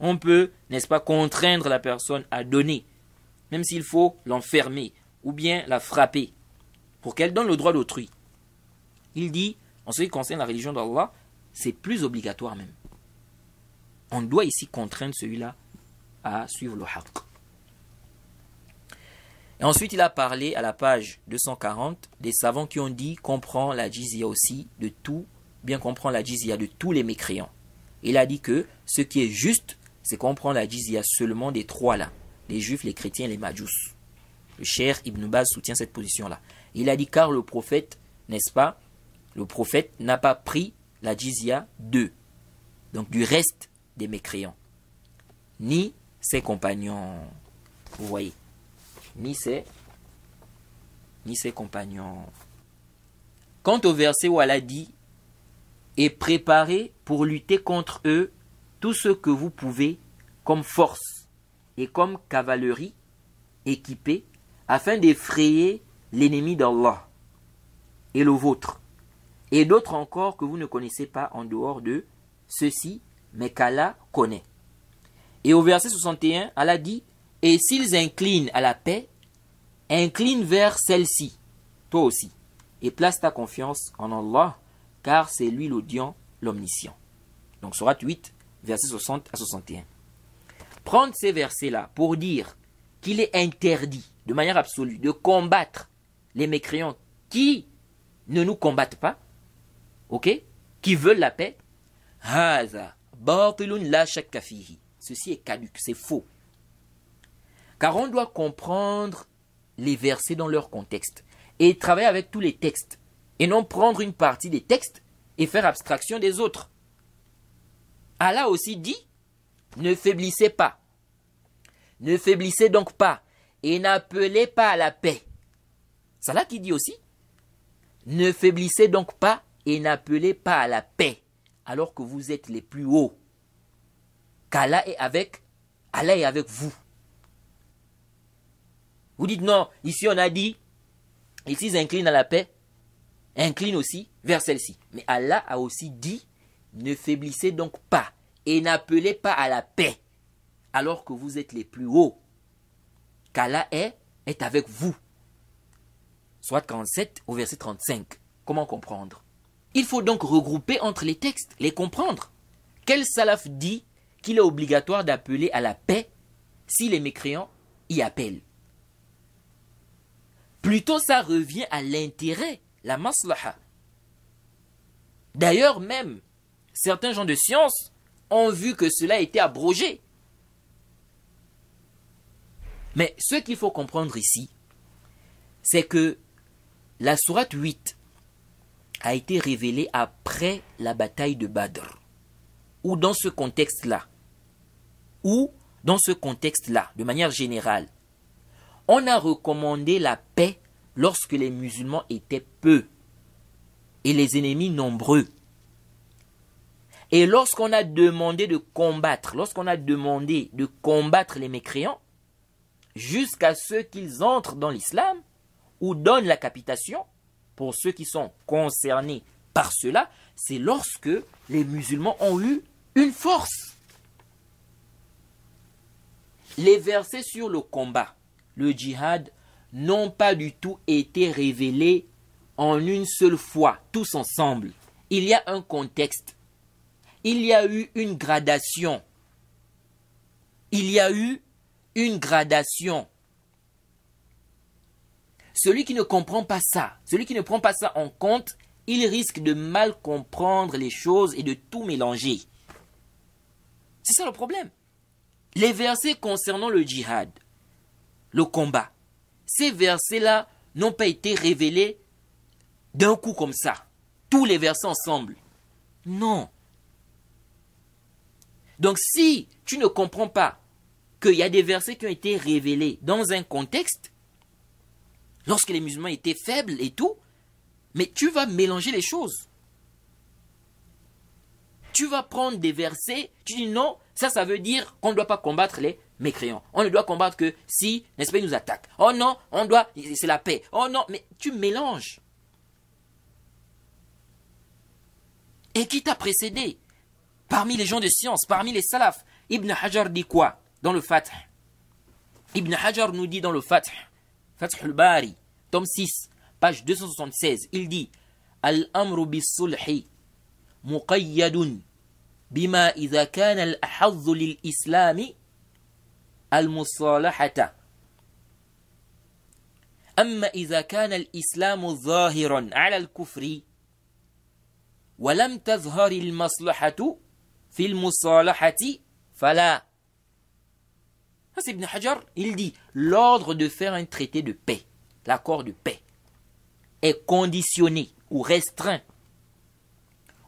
on peut, n'est-ce pas, contraindre la personne à donner, même s'il faut l'enfermer ou bien la frapper, pour qu'elle donne le droit d'autrui. Il dit, en ce qui concerne la religion d'Allah, c'est plus obligatoire même. On doit ici contraindre celui-là à suivre le haqq. Et ensuite, il a parlé à la page 240 des savants qui ont dit qu'on prend la jizya aussi de tout, bien qu'on prend la jizya de tous les mécréants. Il a dit que ce qui est juste, c'est qu'on prend la jizya seulement des trois là, les juifs, les chrétiens et les majous. Le Cheikh Ibn Baz soutient cette position-là. Il a dit car le prophète, n'est-ce pas, le prophète n'a pas pris la jizya d'eux, donc du reste des mécréants, ni ses compagnons. Vous voyez, ni ses compagnons. Quant au verset où Allah dit et préparez pour lutter contre eux tout ce que vous pouvez comme force et comme cavalerie équipée afin d'effrayer l'ennemi d'Allah et le vôtre et d'autres encore que vous ne connaissez pas en dehors de ceux-ci mais qu'Allah connaît. Et au verset 61, Allah dit et s'ils inclinent à la paix, incline vers celle-ci, toi aussi, et place ta confiance en Allah, car c'est lui l'audient, l'omniscient. Donc, sourate 8, versets 60 à 61. Prendre ces versets-là pour dire qu'il est interdit, de manière absolue, de combattre les mécréants qui ne nous combattent pas, ok, qui veulent la paix, haza batilun la shakka fihi. Ceci est caduc, c'est faux. Car on doit comprendre les versets dans leur contexte et travailler avec tous les textes et non prendre une partie des textes et faire abstraction des autres. Allah aussi dit, ne faiblissez pas. Ne faiblissez donc pas et n'appelez pas à la paix. C'est là qui dit aussi, ne faiblissez donc pas et n'appelez pas à la paix alors que vous êtes les plus hauts. Qu'Allah est avec vous. Vous dites non, ici on a dit, ici ils inclinent à la paix, incline aussi vers celle-ci. Mais Allah a aussi dit, ne faiblissez donc pas et n'appelez pas à la paix, alors que vous êtes les plus hauts. Qu'Allah est avec vous. Soit 47 au verset 35. Comment comprendre? Il faut donc regrouper entre les textes, les comprendre. Quel salaf dit qu'il est obligatoire d'appeler à la paix si les mécréants y appellent? Plutôt ça revient à l'intérêt, la maslaha. D'ailleurs même, certains gens de science ont vu que cela a été abrogé. Mais ce qu'il faut comprendre ici, c'est que la sourate 8 a été révélée après la bataille de Badr. Ou dans ce contexte-là, de manière générale, on a recommandé la paix lorsque les musulmans étaient peu et les ennemis nombreux. Et lorsqu'on a demandé de combattre les mécréants, jusqu'à ce qu'ils entrent dans l'islam ou donnent la capitation, pour ceux qui sont concernés par cela, c'est lorsque les musulmans ont eu une force. Les versets sur le combat, le djihad, n'ont pas du tout été révélés en une seule fois, tous ensemble. Il y a un contexte. Il y a eu une gradation. Celui qui ne comprend pas ça, celui qui ne prend pas ça en compte, il risque de mal comprendre les choses et de tout mélanger. C'est ça le problème. Les versets concernant le djihad, le combat, ces versets-là n'ont pas été révélés d'un coup comme ça. Tous les versets ensemble. Non. Donc si tu ne comprends pas qu'il y a des versets qui ont été révélés dans un contexte, lorsque les musulmans étaient faibles et tout, mais tu vas mélanger les choses. Tu vas prendre des versets, tu dis non, ça veut dire qu'on ne doit pas combattre les mécréants. On ne doit combattre que si, n'est-ce pas, ils nous attaquent. Oh non, on doit, c'est la paix. Oh non, mais tu mélanges. Et qui t'a précédé? Parmi les gens de science, parmi les salafs, Ibn Hajar dit quoi dans le Fath? Ibn Hajar nous dit dans le Fath al-Bari, tome 6, page 276, il dit Al-amru bis-sulhi muqayyadun bima idha kana al-ahadhu lil-islami al-musalahata. Amma idha kana al-islamu zahiran ala al-kufri wa lam tazhar al-maslahatu fi al-musalahati fala. C'est Ibn Hajar, il dit l'ordre de faire un traité de paix, l'accord de paix, est conditionné ou restreint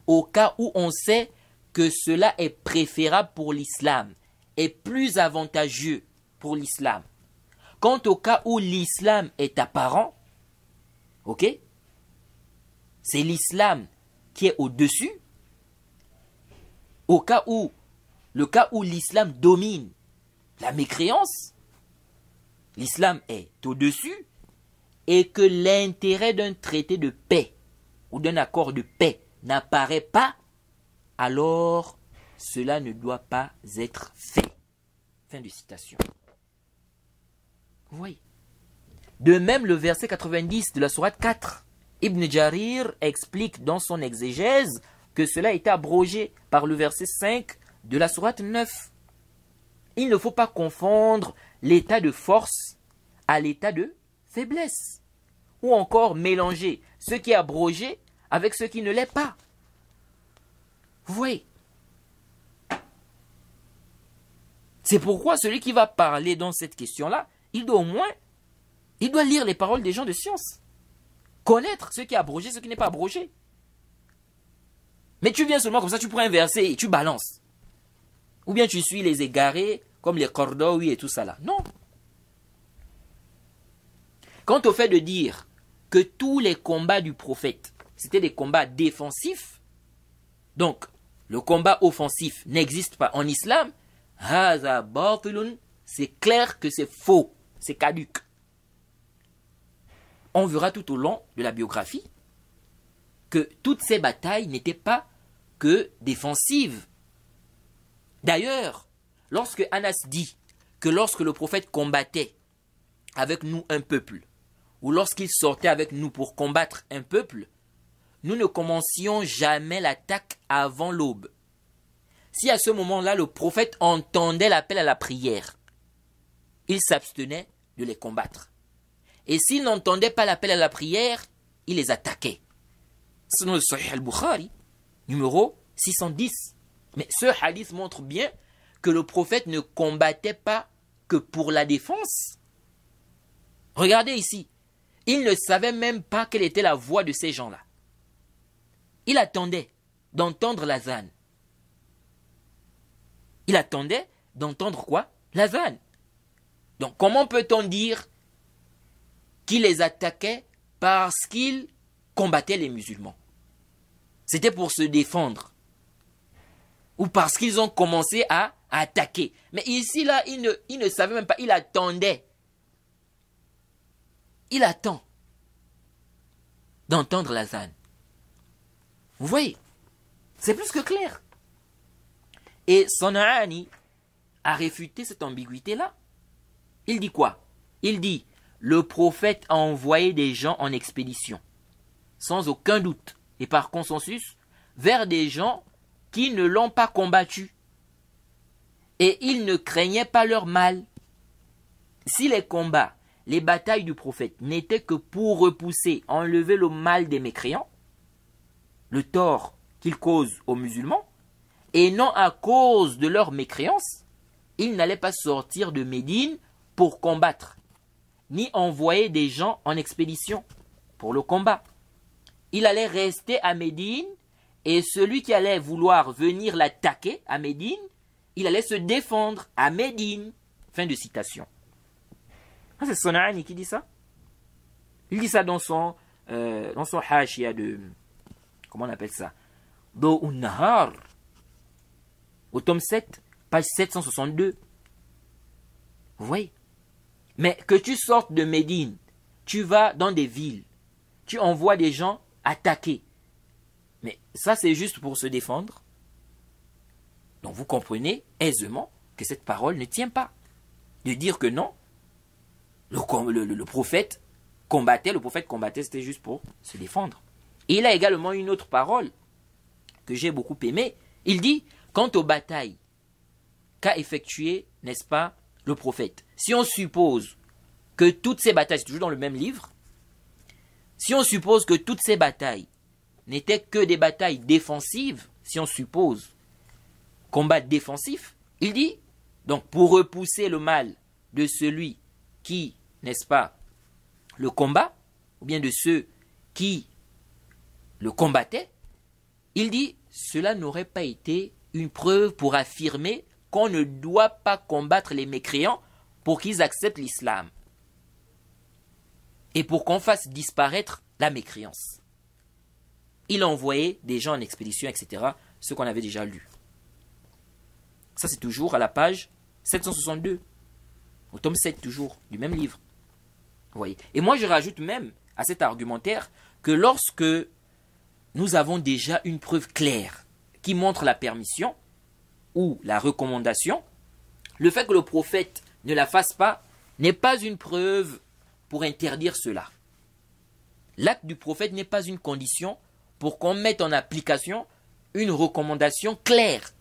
au cas où on sait que cela est préférable pour l'islam, est plus avantageux pour l'islam. Quant au cas où l'islam est apparent, ok, c'est l'islam qui est au-dessus, le cas où l'islam domine la mécréance, l'islam est au-dessus, et que l'intérêt d'un traité de paix ou d'un accord de paix n'apparaît pas, alors cela ne doit pas être fait. Fin de citation. Oui. De même, le verset 90 de la sourate 4, Ibn Jarir explique dans son exégèse que cela a été abrogé par le verset 5 de la sourate 9. Il ne faut pas confondre l'état de force à l'état de faiblesse. Ou encore mélanger ce qui est abrogé avec ce qui ne l'est pas. Vous voyez? C'est pourquoi celui qui va parler dans cette question-là, il doit lire les paroles des gens de science. Connaître ce qui est abrogé, ce qui n'est pas abrogé. Mais tu viens seulement comme ça, tu prends un verset et tu balances. Ou bien tu suis les égarés, comme les Cordowi et tout ça là. Non. Quant au fait de dire que tous les combats du prophète, c'était des combats défensifs, donc le combat offensif n'existe pas en islam, c'est clair que c'est faux, c'est caduc. On verra tout au long de la biographie que toutes ces batailles n'étaient pas que défensives. D'ailleurs, lorsque Anas dit que lorsque le prophète combattait avec nous un peuple, ou lorsqu'il sortait avec nous pour combattre un peuple, nous ne commencions jamais l'attaque avant l'aube. Si à ce moment-là le prophète entendait l'appel à la prière, il s'abstenait de les combattre. Et s'il n'entendait pas l'appel à la prière, il les attaquait. C'est dans le Sahih al-Bukhari, numéro 610. Mais ce hadith montre bien que le prophète ne combattait pas que pour la défense. Regardez ici, il ne savait même pas quelle était la voix de ces gens-là. Il attendait d'entendre l'azan. Il attendait d'entendre quoi? L'azan. Donc comment peut-on dire qu'il les attaquait parce qu'ils combattaient les musulmans? C'était pour se défendre. Ou parce qu'ils ont commencé à attaquer. Mais ici, là, il ne savait même pas. Il attendait. Il attend d'entendre l'azan. Vous voyez? C'est plus que clair. Et San'ani a réfuté cette ambiguïté-là. Il dit quoi? Il dit, le prophète a envoyé des gens en expédition, sans aucun doute, et par consensus, vers des gens qui ne l'ont pas combattu. Et ils ne craignaient pas leur mal. Si les combats, les batailles du prophète n'étaient que pour repousser, enlever le mal des mécréants, le tort qu'ils causent aux musulmans, et non à cause de leur mécréance, ils n'allaient pas sortir de Médine pour combattre, ni envoyer des gens en expédition pour le combat. Il allait rester à Médine, et celui qui allait vouloir venir l'attaquer à Médine, il allait se défendre à Médine. Fin de citation. Ah, c'est San'ani qui dit ça. Il dit ça dans son hashia de... Comment on appelle ça? Daw'un Nahar. Au tome 7, page 762. Vous voyez? Mais que tu sortes de Médine, tu vas dans des villes, tu envoies des gens attaquer. Mais ça, c'est juste pour se défendre. Donc vous comprenez aisément que cette parole ne tient pas. De dire que non, le prophète combattait, c'était juste pour se défendre. Et il a également une autre parole que j'ai beaucoup aimée. Il dit, quant aux batailles qu'a effectuées, n'est-ce pas, le prophète. Si on suppose que toutes ces batailles, c'est toujours dans le même livre, si on suppose que toutes ces batailles n'étaient que des batailles défensives, si on suppose combat défensif, il dit, donc pour repousser le mal de celui qui, n'est-ce pas, le combat, ou bien de ceux qui le combattaient, il dit, cela n'aurait pas été une preuve pour affirmer qu'on ne doit pas combattre les mécréants pour qu'ils acceptent l'islam et pour qu'on fasse disparaître la mécréance. Il a envoyé des gens en expédition, etc., ce qu'on avait déjà lu. Ça, c'est toujours à la page 762, au tome 7, toujours, du même livre. Vous voyez. Et moi, je rajoute même à cet argumentaire que lorsque nous avons déjà une preuve claire qui montre la permission ou la recommandation, le fait que le prophète ne la fasse pas n'est pas une preuve pour interdire cela. L'acte du prophète n'est pas une condition pour qu'on mette en application une recommandation claire.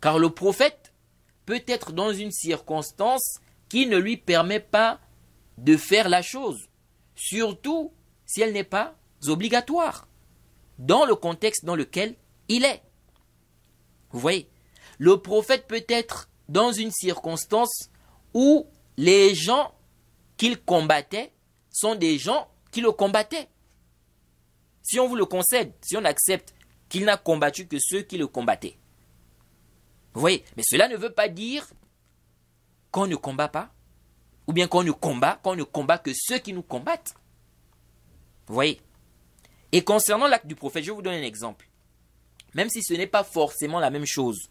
Car le prophète peut être dans une circonstance qui ne lui permet pas de faire la chose, surtout si elle n'est pas obligatoire, dans le contexte dans lequel il est. Vous voyez, le prophète peut être dans une circonstance où les gens qu'il combattait sont des gens qui le combattaient. Si on vous le concède, si on accepte qu'il n'a combattu que ceux qui le combattaient. Vous voyez, mais cela ne veut pas dire qu'on ne combat pas, ou bien qu'on ne combat que ceux qui nous combattent. Vous voyez. Et concernant l'acte du prophète, je vais vous donner un exemple. Même si ce n'est pas forcément la même chose.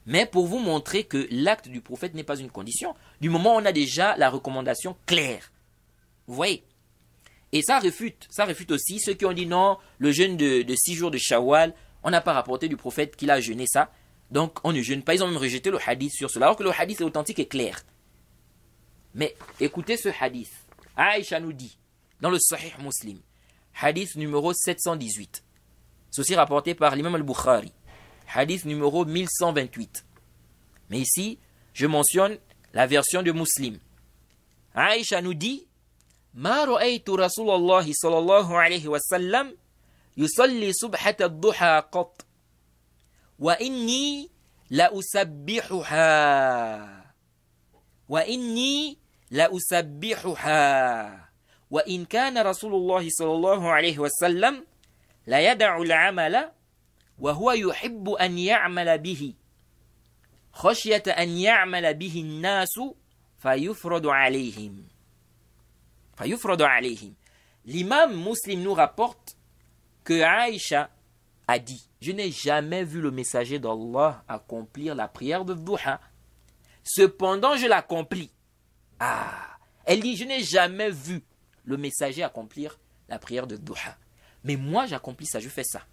Mais pour vous montrer que l'acte du prophète n'est pas une condition, du moment où on a déjà la recommandation claire. Vous voyez. Et ça refute aussi ceux qui ont dit non, le jeûne de 6 jours de Shawwal, on n'a pas rapporté du prophète qu'il a jeûné ça. Donc on ne jeûne pas. Ils ont même rejeté le hadith sur cela, alors que le hadith est authentique et clair. Mais écoutez ce hadith. Aïcha nous dit, dans le Sahih Muslim, hadith numéro 718. Ceci rapporté par l'imam al-Bukhari. Hadith numéro 1128. Mais ici, je mentionne la version de Muslim. Aïcha nous dit, Ma ra'aytu Rasulallah sallallahu alayhi wa sallam yusalli subhata ad-duha qat. Wa inni la usabbihuha. Wa inni la usabbihuha. Wa in kana Rasulullah sallallahu alayhi wa sallam la yada'u al-amala wa huwa yuhibbu an ya'mala bihi. Khashyata an ya'mala bihi an-nasu fayufradu alayhim. L'imam Muslim nous rapporte que Aïcha a dit, je n'ai jamais vu le messager d'Allah accomplir la prière de Duha. Cependant, je l'accomplis. Elle dit, je n'ai jamais vu le messager accomplir la prière de Duha. Mais moi, j'accomplis ça, je fais ça.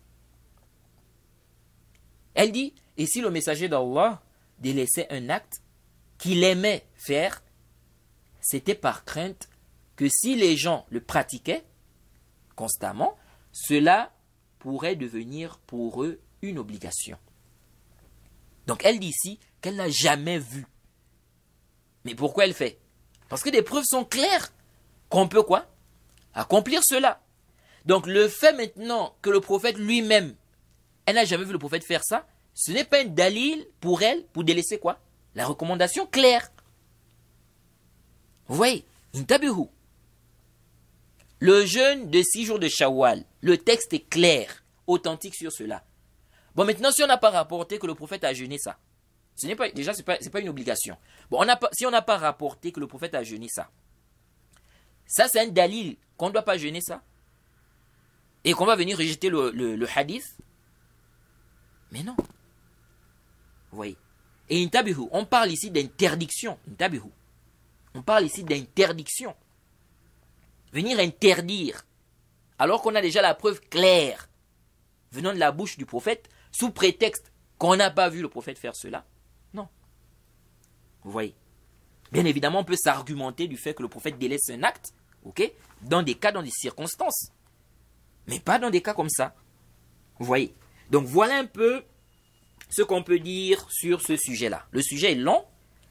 Elle dit, et si le messager d'Allah délaissait un acte qu'il aimait faire, c'était par crainte que si les gens le pratiquaient constamment, cela pourrait devenir pour eux une obligation. Donc elle dit ici qu'elle n'a jamais vu. Mais pourquoi elle fait? Parce que des preuves sont claires qu'on peut quoi? Accomplir cela. Donc le fait maintenant que le prophète lui-même, elle n'a jamais vu le prophète faire ça, ce n'est pas un dalil pour elle pour délaisser quoi? La recommandation claire. Vous voyez, intabihu. Le jeûne de 6 jours de Shawwal, le texte est clair, authentique sur cela. Bon, maintenant, si on n'a pas rapporté que le prophète a jeûné ça, Déjà, c'est pas une obligation. Bon, si on n'a pas rapporté que le prophète a jeûné ça, c'est un dalil qu'on ne doit pas jeûner ça. Et qu'on va venir rejeter le hadith. Mais non. Vous voyez. Et intabihu, on parle ici d'interdiction. Intabihu. On parle ici d'interdiction. Venir interdire, alors qu'on a déjà la preuve claire venant de la bouche du prophète, sous prétexte qu'on n'a pas vu le prophète faire cela. Non. Vous voyez. Bien évidemment, on peut s'argumenter du fait que le prophète délaisse un acte, ok, dans des cas, dans des circonstances. Mais pas dans des cas comme ça. Vous voyez. Donc voilà un peu ce qu'on peut dire sur ce sujet-là. Le sujet est long.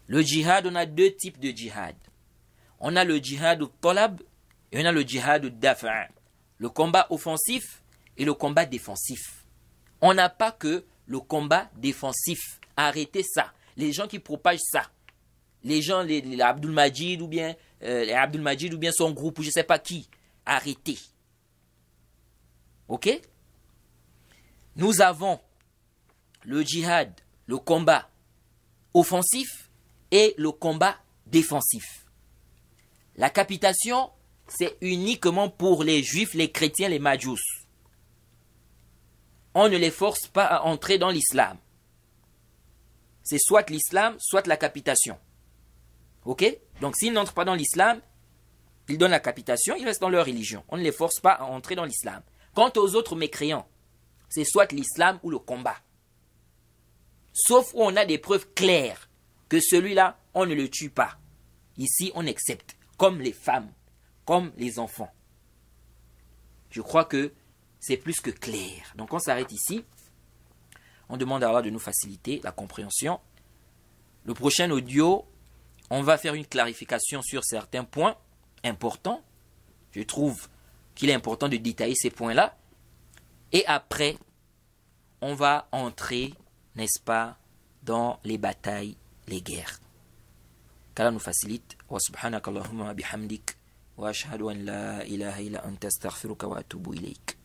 Le djihad, on a deux types de djihad. On a le djihad talab et on a le djihad dafa'. Le combat offensif et le combat défensif. On n'a pas que le combat défensif. Arrêtez ça. Les gens qui propagent ça. Les gens, les Abdul Majid ou bien son groupe ou je ne sais pas qui. Arrêtez. Ok? Nous avons le djihad, le combat offensif et le combat défensif. La capitation, c'est uniquement pour les juifs, les chrétiens, les majous. On ne les force pas à entrer dans l'islam. C'est soit l'islam, soit la capitation. Ok? Donc s'ils n'entrent pas dans l'islam, ils donnent la capitation, ils restent dans leur religion. On ne les force pas à entrer dans l'islam. Quant aux autres mécréants, c'est soit l'islam ou le combat. Sauf où on a des preuves claires que celui-là, on ne le tue pas. Ici, on accepte, comme les femmes, comme les enfants. Je crois que c'est plus que clair. Donc on s'arrête ici. On demande à Allah de nous faciliter la compréhension. Le prochain audio, on va faire une clarification sur certains points importants. Je trouve qu'il est important de détailler ces points-là. Et après, on va entrer, n'est-ce pas, dans les batailles, les guerres. Qu'Allah nous facilite. Wa subhanakallahumma bihamdik. Wa ashhadu an la ilaha illa anta astaghfiruka wa atubu ilayk.